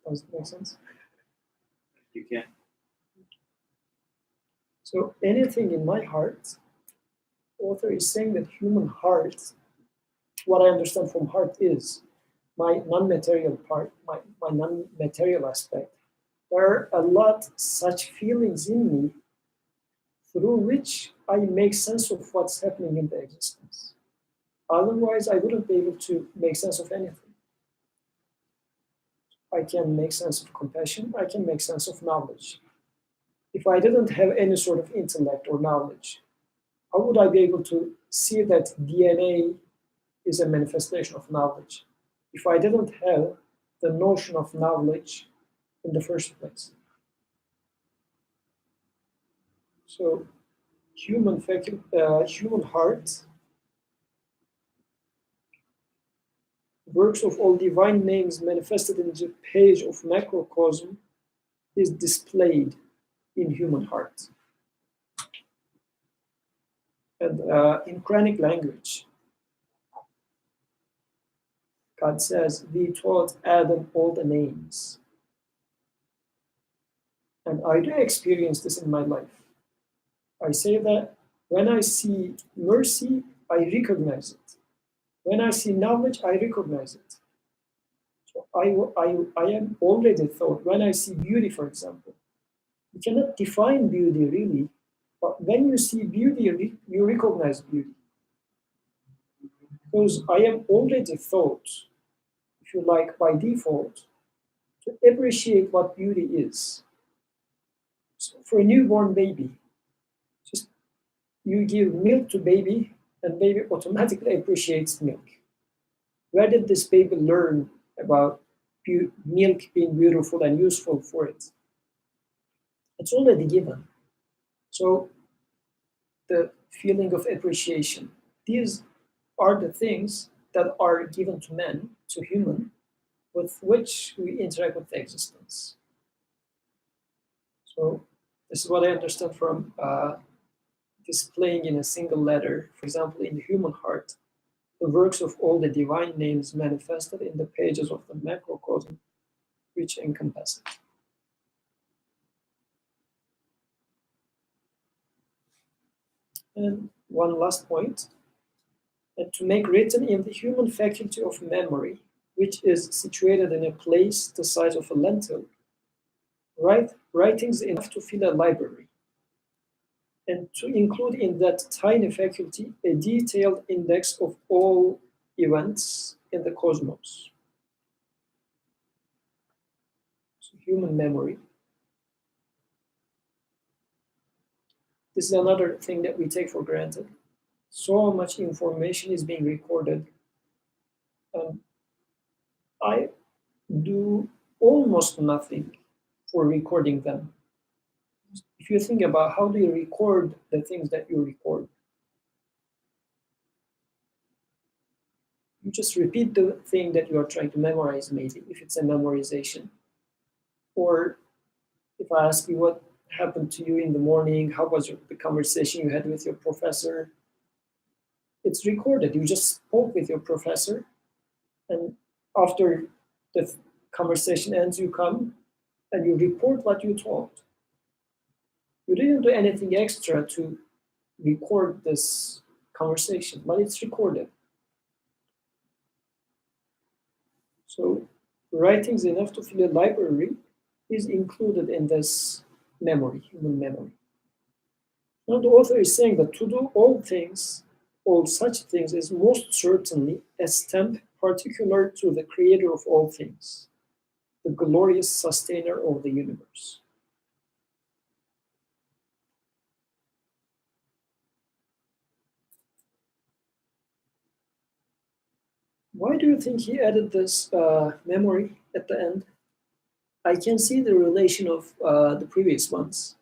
Does it make sense? You can. So anything in my heart, author is saying that human heart, what I understand from heart is my non-material part, my non-material aspect. There are a lot such feelings in me through which I make sense of what's happening in the existence. Otherwise, I wouldn't be able to make sense of anything. I can make sense of compassion, I can make sense of knowledge. If I didn't have any sort of intellect or knowledge, how would I be able to see that DNA is a manifestation of knowledge if I didn't have the notion of knowledge in the first place? So human heart, works of all divine names manifested in the page of macrocosm is displayed in human heart. And in Quranic language, God says, we taught Adam all the names. And I do experience this in my life. I say that when I see mercy, I recognize it. When I see knowledge, I recognize it. So I am already thought, when I see beauty, for example, you cannot define beauty really, but when you see beauty, you recognize beauty. Because I am already thought, if you like, by default, to appreciate what beauty is. So for a newborn baby, just you give milk to baby, and baby automatically appreciates milk. Where did this baby learn about milk being beautiful and useful for it? It's already given. So the feeling of appreciation, these are the things that are given to men, to human, with which we interact with the existence. So this is what I understand from displaying in a single letter, for example, in the human heart, the works of all the divine names manifested in the pages of the macrocosm, which encompass it. And one last point, that to make written in the human faculty of memory, which is situated in a place the size of a lentil, writings enough to fill a library, and to include in that tiny faculty a detailed index of all events in the cosmos. So human memory This is another thing that we take for granted. So much information is being recorded. I do almost nothing for recording them. If you think about how do you record the things that you record, you just repeat the thing that you are trying to memorize, maybe, if it's a memorization. Or if I ask you what happened to you in the morning, how was the conversation you had with your professor, it's recorded. You just spoke with your professor, and after the conversation ends, you come and you report what you talked. You didn't do anything extra to record this conversation, but it's recorded. So writing is enough to fill a library is included in this memory, human memory. Now the author is saying that to do all things, all such things, is most certainly a stamp particular to the creator of all things, the glorious sustainer of the universe. Why do you think he added this memory at the end? I can see the relation of the previous ones.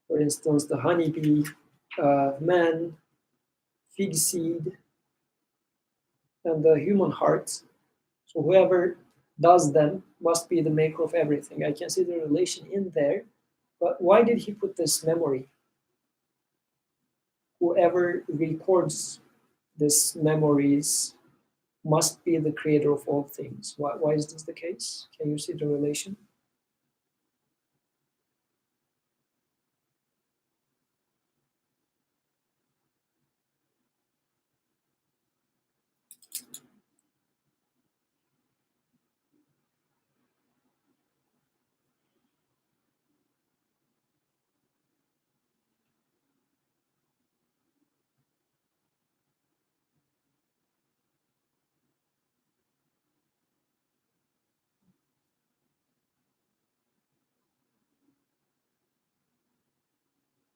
For instance, the honeybee, man, fig seed, and the human heart. So whoever does them must be the maker of everything. I can see the relation in there, but why did he put this memory? Whoever records these memories must be the creator of all things. Why is this the case? Can you see the relation?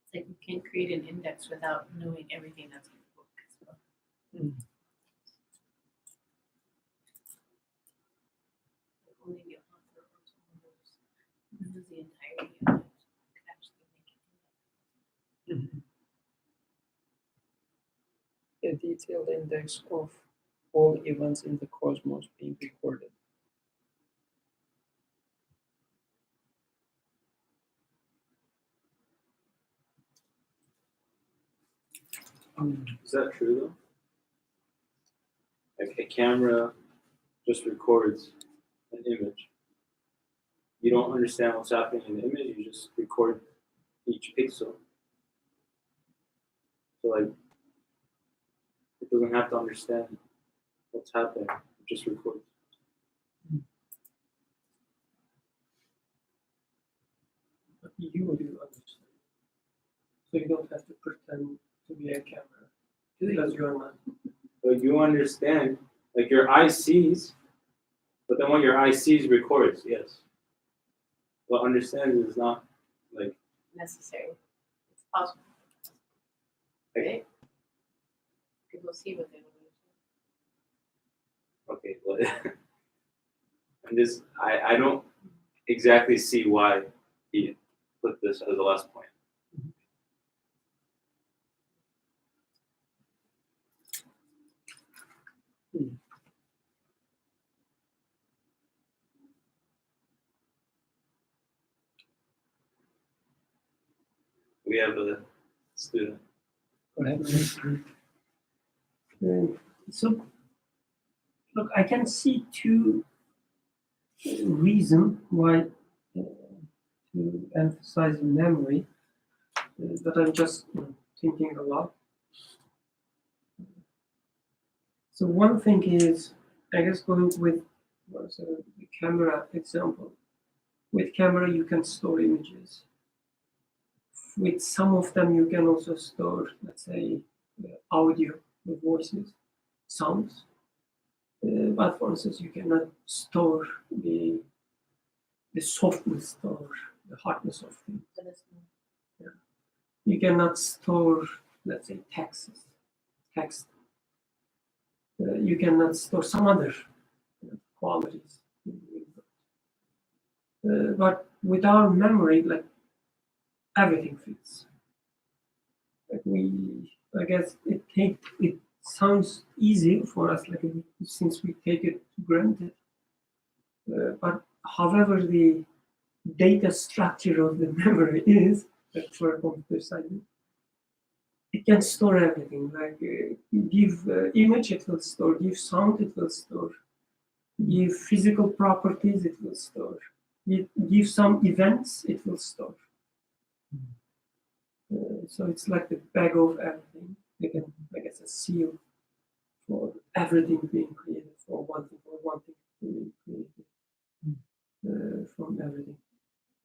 It's like you can't create an index without knowing everything that's in the book as well. Only the author or someone who knows the entirety of it could actually make it. A detailed index of all events in the cosmos being recorded. Is that true though? Like a camera just records an image. You don't understand what's happening in the image, you just record each pixel. So like it doesn't have to understand what's happening, it just records. But you do understand. So you don't have to pretend to be a camera because you are not. But you understand, like your eye sees, but then what your eye sees records, yes. But understanding is not like Necessary. It's possible. Right? People see what they don't understand. okay, but and this I don't exactly see why he put this as the last point. We have a student. So, look, I can see two reasons why to emphasize memory that I'm just thinking a lot. So one thing is, I guess going with the camera example. With camera, you can store images. With some of them, you can also store, let's say, audio, the voices, sounds. But for instance, you cannot store the softness or the hardness of things. But it's Yeah. you cannot store, let's say, text. You cannot store some other qualities. But with our memory, like everything fits. Like I guess it sounds easy for us, like since we take it for granted. But however the data structure of the memory is, like for a computer science, it can store everything. Like give image, it will store. Give sound, it will store. Give physical properties, it will store. Give some events, it will store. So it's like the bag of everything. Like it's a seal for everything being created, for one thing being created from everything.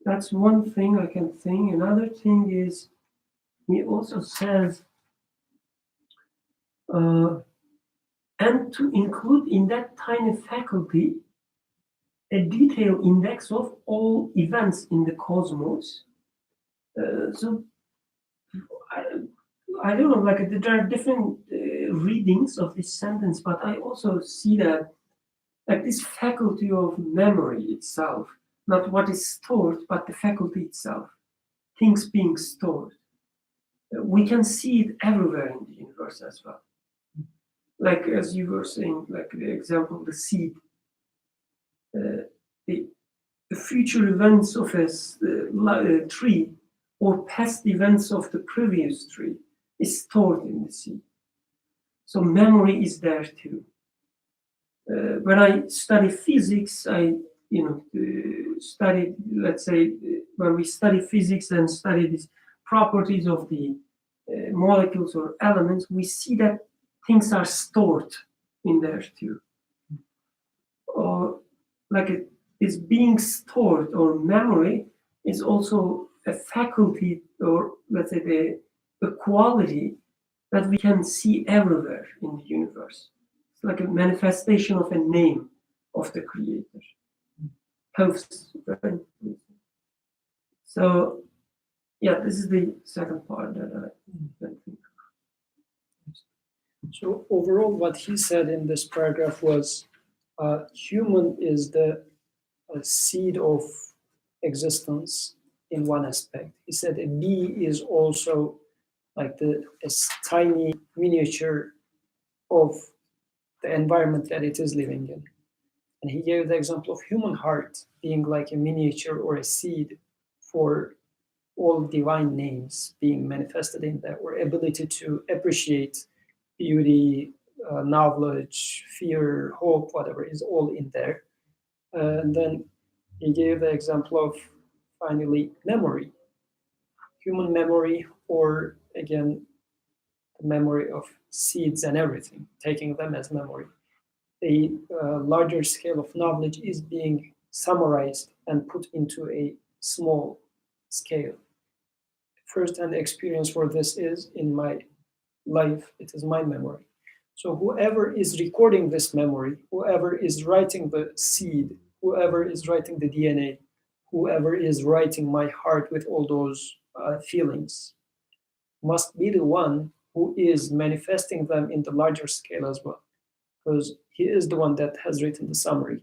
That's one thing I can think. Another thing is, he also says, and to include in that tiny faculty a detailed index of all events in the cosmos. So I don't know, like there are different readings of this sentence, but I also see that like this faculty of memory itself, not what is stored, but the faculty itself, things being stored. We can see it everywhere in the universe as well. Like as you were saying, like the example, the seed, the future events of a tree or past events of the previous tree is stored in the seed. So memory is there too. When I study physics, I study, let's say, when we study physics and study these properties of the molecules or elements, we see that things are stored in there too. Or like it's being stored, or memory is also a faculty, or let's say the quality that we can see everywhere in the universe. It's like a manifestation of a name of the creator. So yeah, this is the second part that I think. So overall, what he said in this paragraph was, human is the seed of existence in one aspect. He said a bee is also like a tiny miniature of the environment that it is living in. And he gave the example of human heart being like a miniature or a seed for all divine names being manifested in that, or ability to appreciate beauty, knowledge, fear, hope, whatever is all in there. And then he gave the example of finally memory, human memory, or again, the memory of seeds and everything, taking them as memory. A larger scale of knowledge is being summarized and put into a small scale. First-hand experience for this is in my life, it is my memory. So whoever is recording this memory, whoever is writing the seed, whoever is writing the DNA, whoever is writing my heart with all those feelings, must be the one who is manifesting them in the larger scale as well. Because he is the one that has written the summary,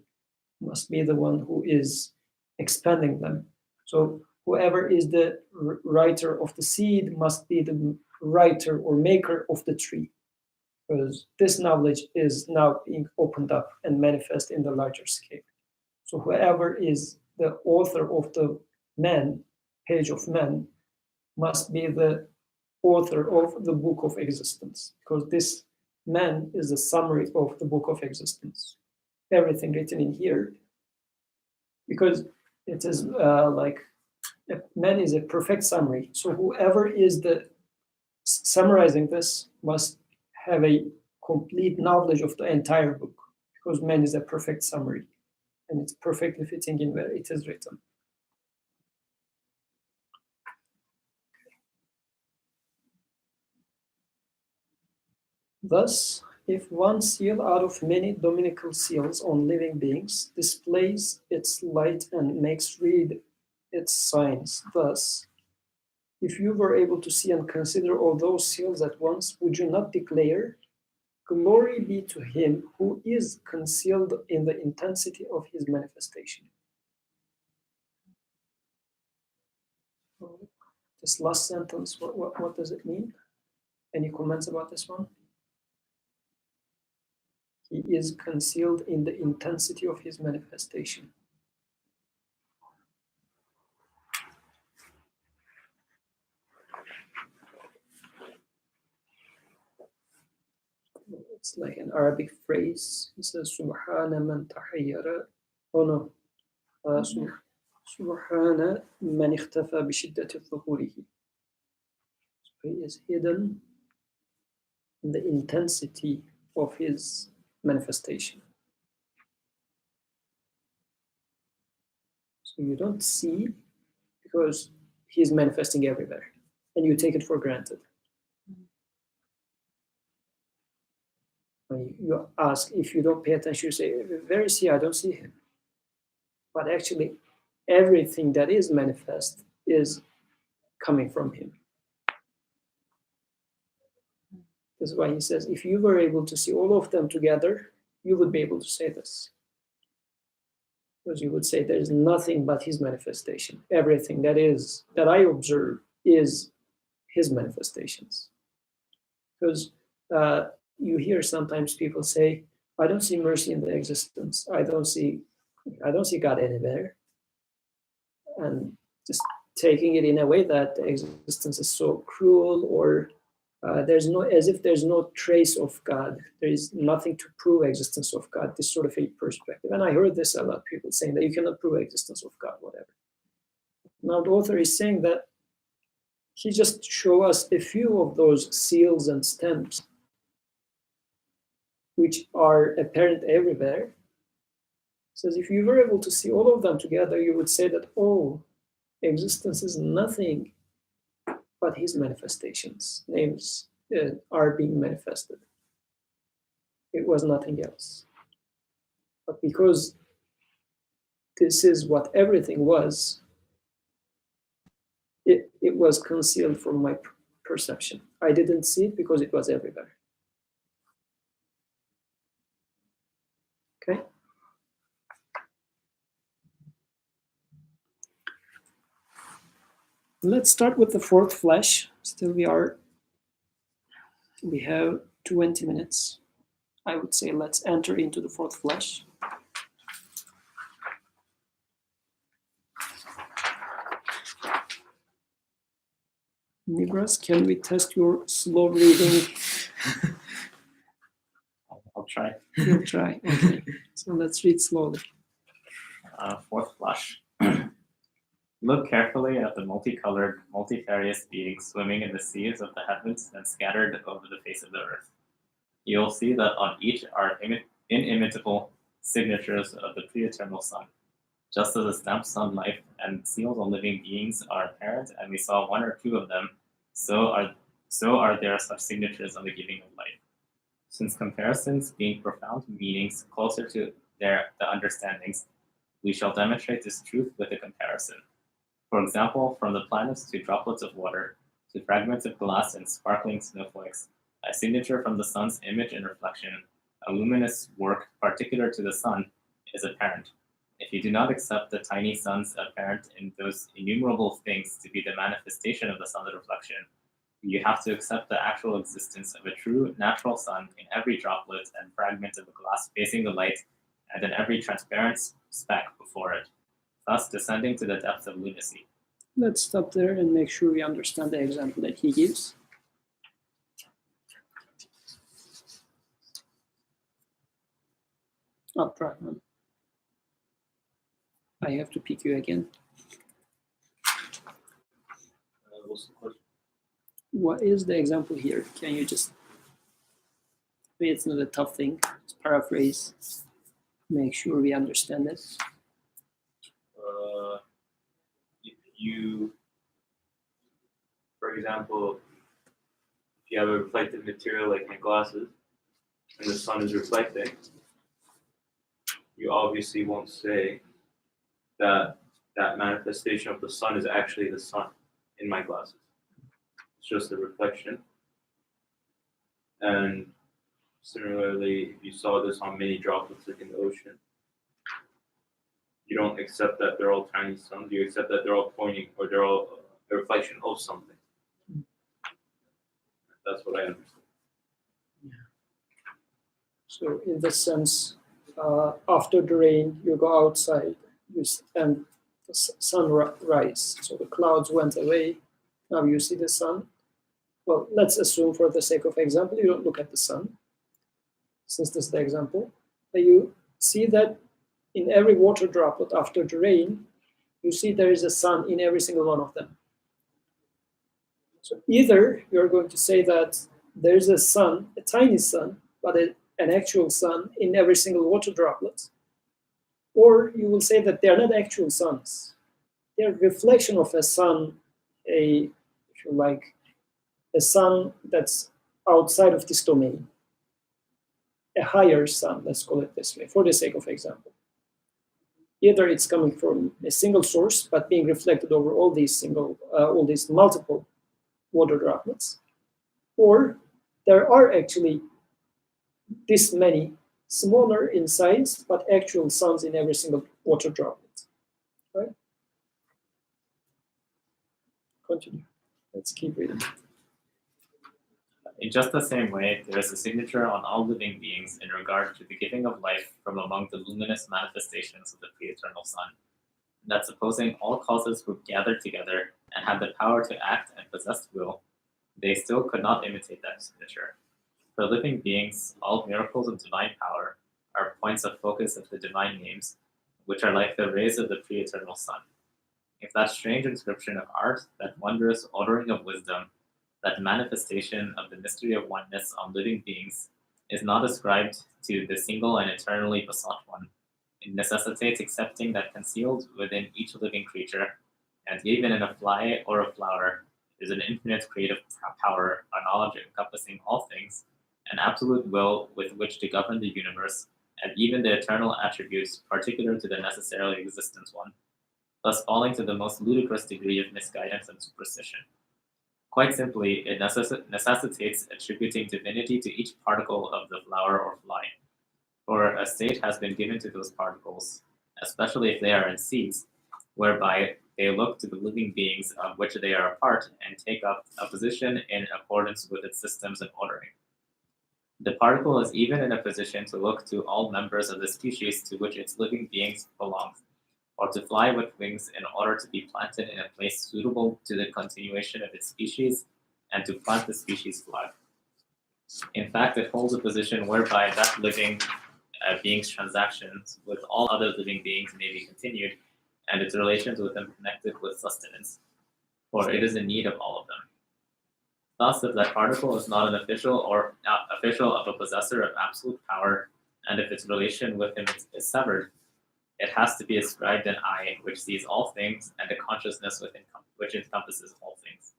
must be the one who is expanding them. So whoever is the writer of the seed must be the writer or maker of the tree, because this knowledge is now being opened up and manifest in the larger scale. So whoever is the author of the man, page of man, must be the author of the book of existence, because this man is the summary of the book of existence. Everything written in here, because it is like man is a perfect summary. So whoever is the summarizing this must have a complete knowledge of the entire book, because man is a perfect summary, and it's perfectly fitting in where it is written. Thus, if one seal out of many dominical seals on living beings displays its light and makes read its signs, thus if you were able to see and consider all those seals at once, would you not declare, glory be to him who is concealed in the intensity of his manifestation? This last sentence, what does it mean? Any comments about this one? He is concealed in the intensity of his manifestation. It's like an Arabic phrase. It says, Subhana man tahayyara. Oh no. Subhana man ikhtafa bishiddati dhuhurihi. So he is hidden in the intensity of his manifestation. So you don't see because he's manifesting everywhere and you take it for granted. When you ask, if you don't pay attention, you say, where is he? I don't see him. But actually, everything that is manifest is coming from him. This is why he says, if you were able to see all of them together, you would be able to say this. Because you would say there is nothing but his manifestation. Everything that I observe is his manifestations. Because you hear sometimes people say, I don't see mercy in the existence. I don't see God anywhere. And just taking it in a way that the existence is so cruel, or as if there's no trace of God. There is nothing to prove existence of God, this sort of a perspective. And I heard this a lot, people saying that you cannot prove existence of God, whatever. Now the author is saying that he just show us a few of those seals and stamps which are apparent everywhere. He says if you were able to see all of them together, you would say that, oh, existence is nothing but his manifestations. Names are being manifested. It was nothing else. But because this is what everything was, it was concealed from my perception. I didn't see it because it was everywhere. Okay? Let's start with the fourth flash. Still we have 20 minutes. I would say let's enter into the fourth flash. Nibras, can we test your slow reading? I'll try. You'll try. Okay. So let's read slowly. Fourth flash. Look carefully at the multicolored, multifarious beings swimming in the seas of the heavens and scattered over the face of the earth. You'll see that on each are inimitable signatures of the pre-eternal sun. Just as a stamped sun life and seals on living beings are apparent, and we saw one or two of them, so are there such signatures on the giving of life. Since comparisons being profound meanings closer to the understandings, we shall demonstrate this truth with a comparison. For example, from the planets to droplets of water, to fragments of glass and sparkling snowflakes, a signature from the sun's image and reflection, a luminous work particular to the sun, is apparent. If you do not accept the tiny suns apparent in those innumerable things to be the manifestation of the sun's reflection, you have to accept the actual existence of a true natural sun in every droplet and fragment of glass facing the light, and in every transparent speck before it, thus descending to the depth of lunacy. Let's stop there and make sure we understand the example that he gives. Abdurrahman, I have to pick you again. What's the question? What is the example here? Can you just, I mean, it's not a tough thing, just paraphrase, make sure we understand it. If you, for example, if you have a reflective material like my glasses, and the sun is reflecting, you obviously won't say that that manifestation of the sun is actually the sun in my glasses. just a reflection. And similarly, if you saw this on many droplets in the ocean, you don't accept that they're all tiny suns. You accept that they're all pointing, or they're all a reflection of something. That's what I understand. So in this sense, after the rain, you go outside, and the sun rise. So the clouds went away. Now you see the sun. Well, let's assume for the sake of example, you don't look at the sun, since this is the example. But you see that in every water droplet after the rain, you see there is a sun in every single one of them. So either you're going to say that there is a sun, a tiny sun, but an actual sun in every single water droplet, or you will say that they're not actual suns. They're a reflection of a sun, if you like, a sun that's outside of this domain, a higher sun, let's call it this way, for the sake of example. Either it's coming from a single source, but being reflected over all these multiple water droplets, or there are actually this many smaller in size, but actual suns in every single water droplet, right? Continue. Let's keep reading. In just the same way, there is a signature on all living beings in regard to the giving of life from among the luminous manifestations of the pre-eternal Sun, that supposing all causes would gather together and have the power to act and possess will, they still could not imitate that signature. For living beings, all miracles of divine power are points of focus of the divine names, which are like the rays of the pre-eternal Sun. If that strange inscription of art, that wondrous ordering of wisdom, that manifestation of the mystery of oneness on living beings is not ascribed to the single and eternally besought one, it necessitates accepting that concealed within each living creature, and even in a fly or a flower, is an infinite creative power, a knowledge encompassing all things, an absolute will with which to govern the universe, and even the eternal attributes particular to the necessarily existence one, thus falling to the most ludicrous degree of misguidance and superstition. Quite simply, it necessitates attributing divinity to each particle of the flower or fly, for a state has been given to those particles, especially if they are in seeds, whereby they look to the living beings of which they are a part and take up a position in accordance with its systems and ordering. The particle is even in a position to look to all members of the species to which its living beings belong, or to fly with wings in order to be planted in a place suitable to the continuation of its species and to plant the species flag. In fact, it holds a position whereby that living being's transactions with all other living beings may be continued, and its relations with them connected with sustenance, for it is in need of all of them. Thus, if that particle is not an official of a possessor of absolute power, and if its relation with him is severed, it has to be ascribed an eye which sees all things and a consciousness which encompasses all things.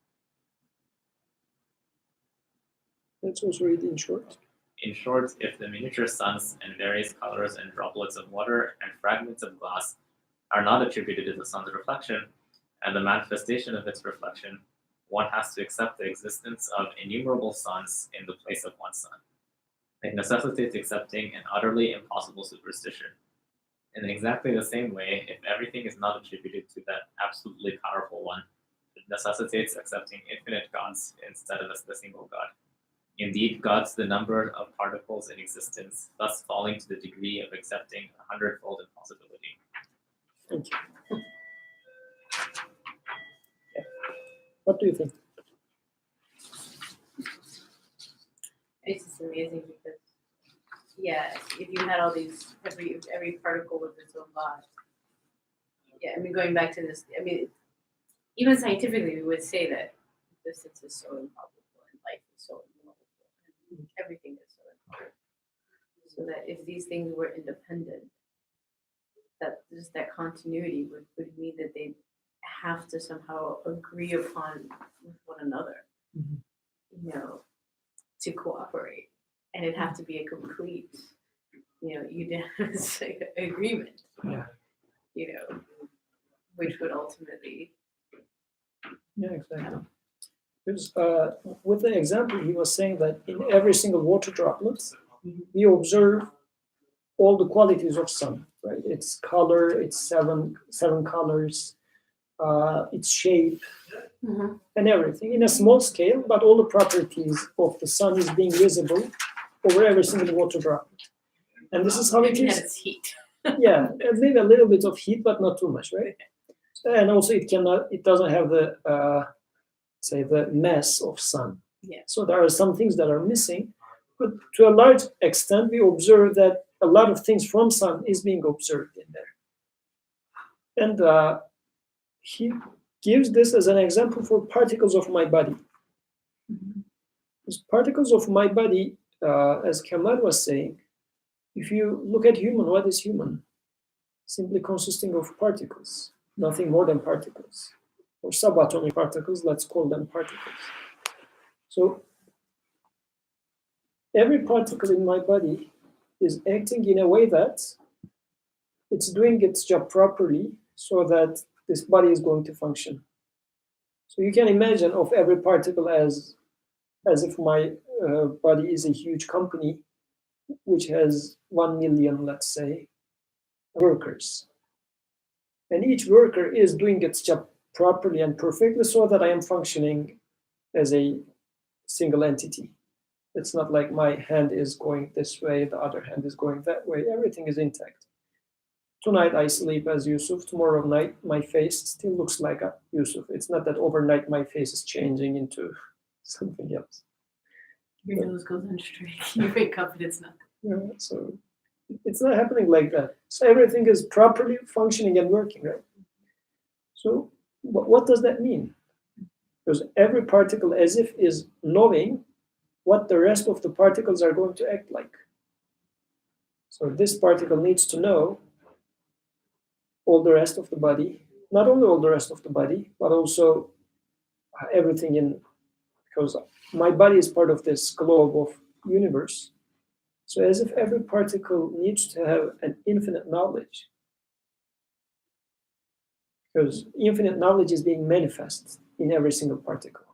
Let's also read in short. In short, if the miniature suns and various colors and droplets of water and fragments of glass are not attributed to the sun's reflection and the manifestation of its reflection, one has to accept the existence of innumerable suns in the place of one sun. It necessitates accepting an utterly impossible superstition. In exactly the same way, if everything is not attributed to that absolutely powerful one, it necessitates accepting infinite gods instead of the single God. Indeed, gods the number of particles in existence, thus falling to the degree of accepting 100-fold impossibility. Thank you. Yeah. What do you think? It's just amazing because, yeah, if you had all these, every particle with its own God. Yeah, I mean, going back to this, I mean, even scientifically, we would say that existence is so improbable and life is so improbable and everything is so improbable. So that if these things were independent, that just that continuity would mean that they have to somehow agree upon with one another, you know, to cooperate. And it'd have to be a complete, you know, unanimous agreement, Yeah. you know, which would ultimately, Yeah, exactly. Because with the example, he was saying that in every single water droplet, we observe all the qualities of sun, right? Its color, its seven colors, its shape, and everything in a small scale, but all the properties of the sun is being visible over every single water droplet. And this is how it Looking at is. its heat. Yeah, and maybe a little bit of heat, but not too much, right? And also it doesn't have the say the mass of sun. Yeah. So there are some things that are missing, but to a large extent, we observe that a lot of things from sun is being observed in there. And he gives this as an example for particles of my body. These particles of my body, as Kemal was saying, if you look at human, what is human? Simply consisting of particles, nothing more than particles. Or subatomic particles, let's call them particles. So every particle in my body is acting in a way that it's doing its job properly so that this body is going to function. So you can imagine of every particle as if my body is a huge company which has 1 million, let's say, workers. And each worker is doing its job properly and perfectly so that I am functioning as a single entity. It's not like my hand is going this way, the other hand is going that way. Everything is intact. Tonight I sleep as Yusuf. Tomorrow night my face still looks like a Yusuf. It's not that overnight my face is changing into something else. Your nose goes on straight. You wake up and it's not. Yeah, so it's not happening like that. So everything is properly functioning and working, right? So what does that mean? Because every particle as if is knowing what the rest of the particles are going to act like. So this particle needs to know all the rest of the body, not only all the rest of the body, but also everything in, because my body is part of this globe of universe. So as if every particle needs to have an infinite knowledge, because infinite knowledge is being manifest in every single particle.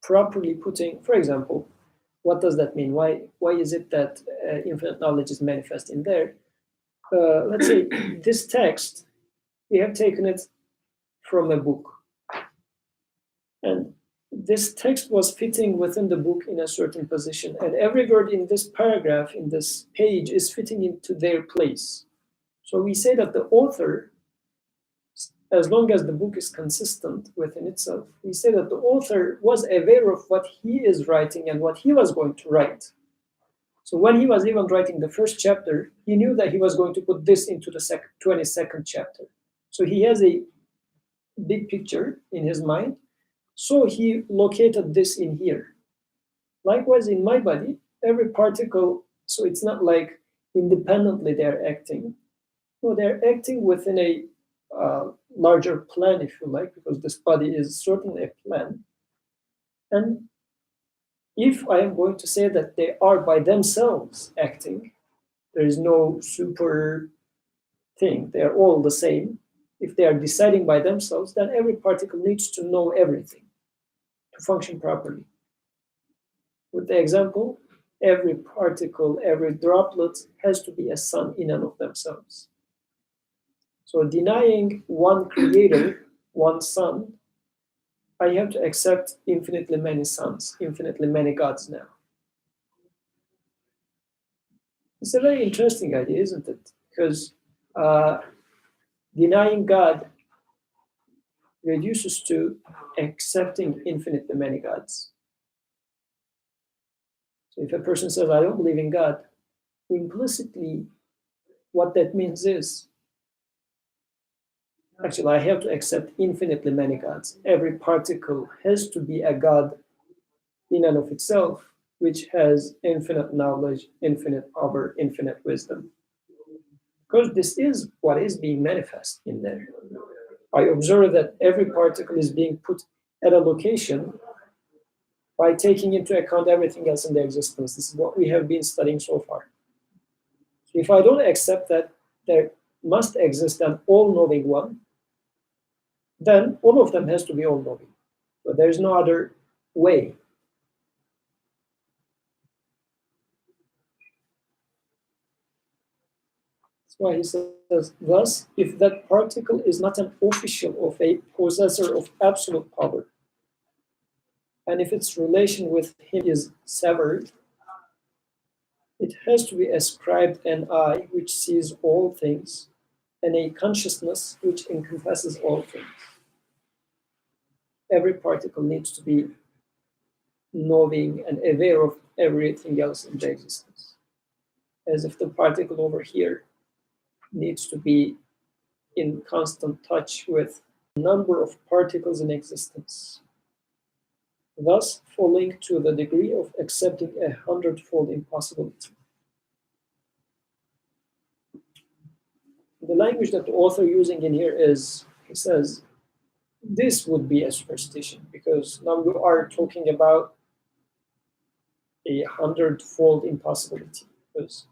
Properly putting, for example, what does that mean? Why is it that infinite knowledge is manifest in there? Let's say this text, we have taken it from a book. And this text was fitting within the book in a certain position. And every word in this paragraph, in this page, is fitting into their place. So we say that the author, as long as the book is consistent within itself, we say that the author was aware of what he is writing and what he was going to write. So when he was even writing the first chapter, he knew that he was going to put this into the 22nd chapter. So he has a big picture in his mind. So he located this in here. Likewise, in my body, every particle, so it's not like independently they're acting. No, they're acting within a larger plan, if you like, because this body is certainly a plan. And if I am going to say that they are by themselves acting, there is no super thing, they're all the same. If they are deciding by themselves, then every particle needs to know everything to function properly. With the example, every particle, every droplet has to be a sun in and of themselves. So denying one creator, one sun, I have to accept infinitely many suns, infinitely many gods now. It's a very interesting idea, isn't it? Because denying God reduces to accepting infinitely many gods. So if a person says, I don't believe in God, implicitly what that means is, actually, I have to accept infinitely many gods. Every particle has to be a god in and of itself, which has infinite knowledge, infinite power, infinite wisdom. Because this is what is being manifest in there. I observe that every particle is being put at a location by taking into account everything else in the existence. This is what we have been studying so far. So if I don't accept that there must exist an all-knowing one, then all of them has to be all-knowing. But there's no other way. That's why he says, thus, if that particle is not an official of a possessor of absolute power, and if its relation with him is severed, it has to be ascribed an eye which sees all things, and a consciousness which encompasses all things. Every particle needs to be knowing and aware of everything else in the existence. As if the particle over here needs to be in constant touch with a number of particles in existence, thus falling to the degree of accepting 100-fold impossibility. The language that the author using in here is, he says, this would be a superstition, because now you are talking about 100-fold impossibility, because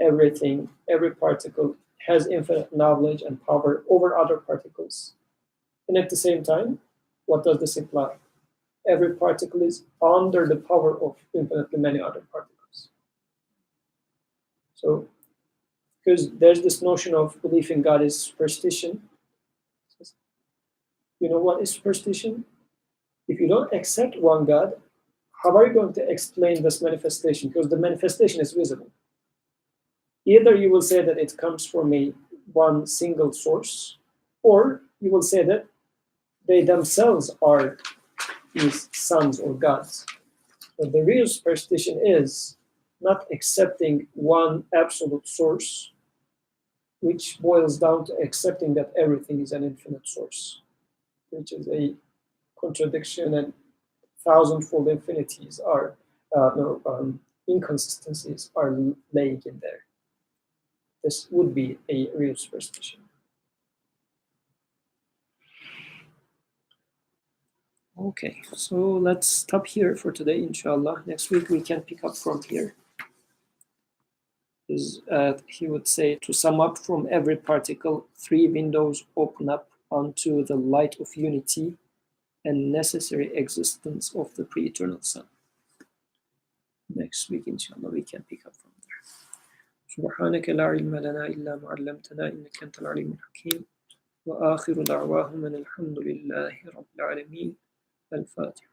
everything, every particle has infinite knowledge and power over other particles. And at the same time, what does this imply? Every particle is under the power of infinitely many other particles. So, because there's this notion of belief in God is superstition. You know what is superstition? If you don't accept one God, how are you going to explain this manifestation? Because the manifestation is visible. Either you will say that it comes from one single source, or you will say that they themselves are his sons or gods. But the real superstition is not accepting one absolute source, which boils down to accepting that everything is an infinite source, which is a contradiction, and thousandfold infinities are, inconsistencies are laying in there. This would be a real superstition. Okay, so let's stop here for today, inshallah. Next week we can pick up from here. He would say, to sum up, from every particle, 3 windows open up onto the light of unity and necessary existence of the pre-eternal Son. Next week, inshallah, we can pick up from there. سبحانك لا علم لنا إلا ما علمتنا إنك أنت العليم الحكيم وآخر دعواهم أن الحمد لله رب العالمين. الفاتحة.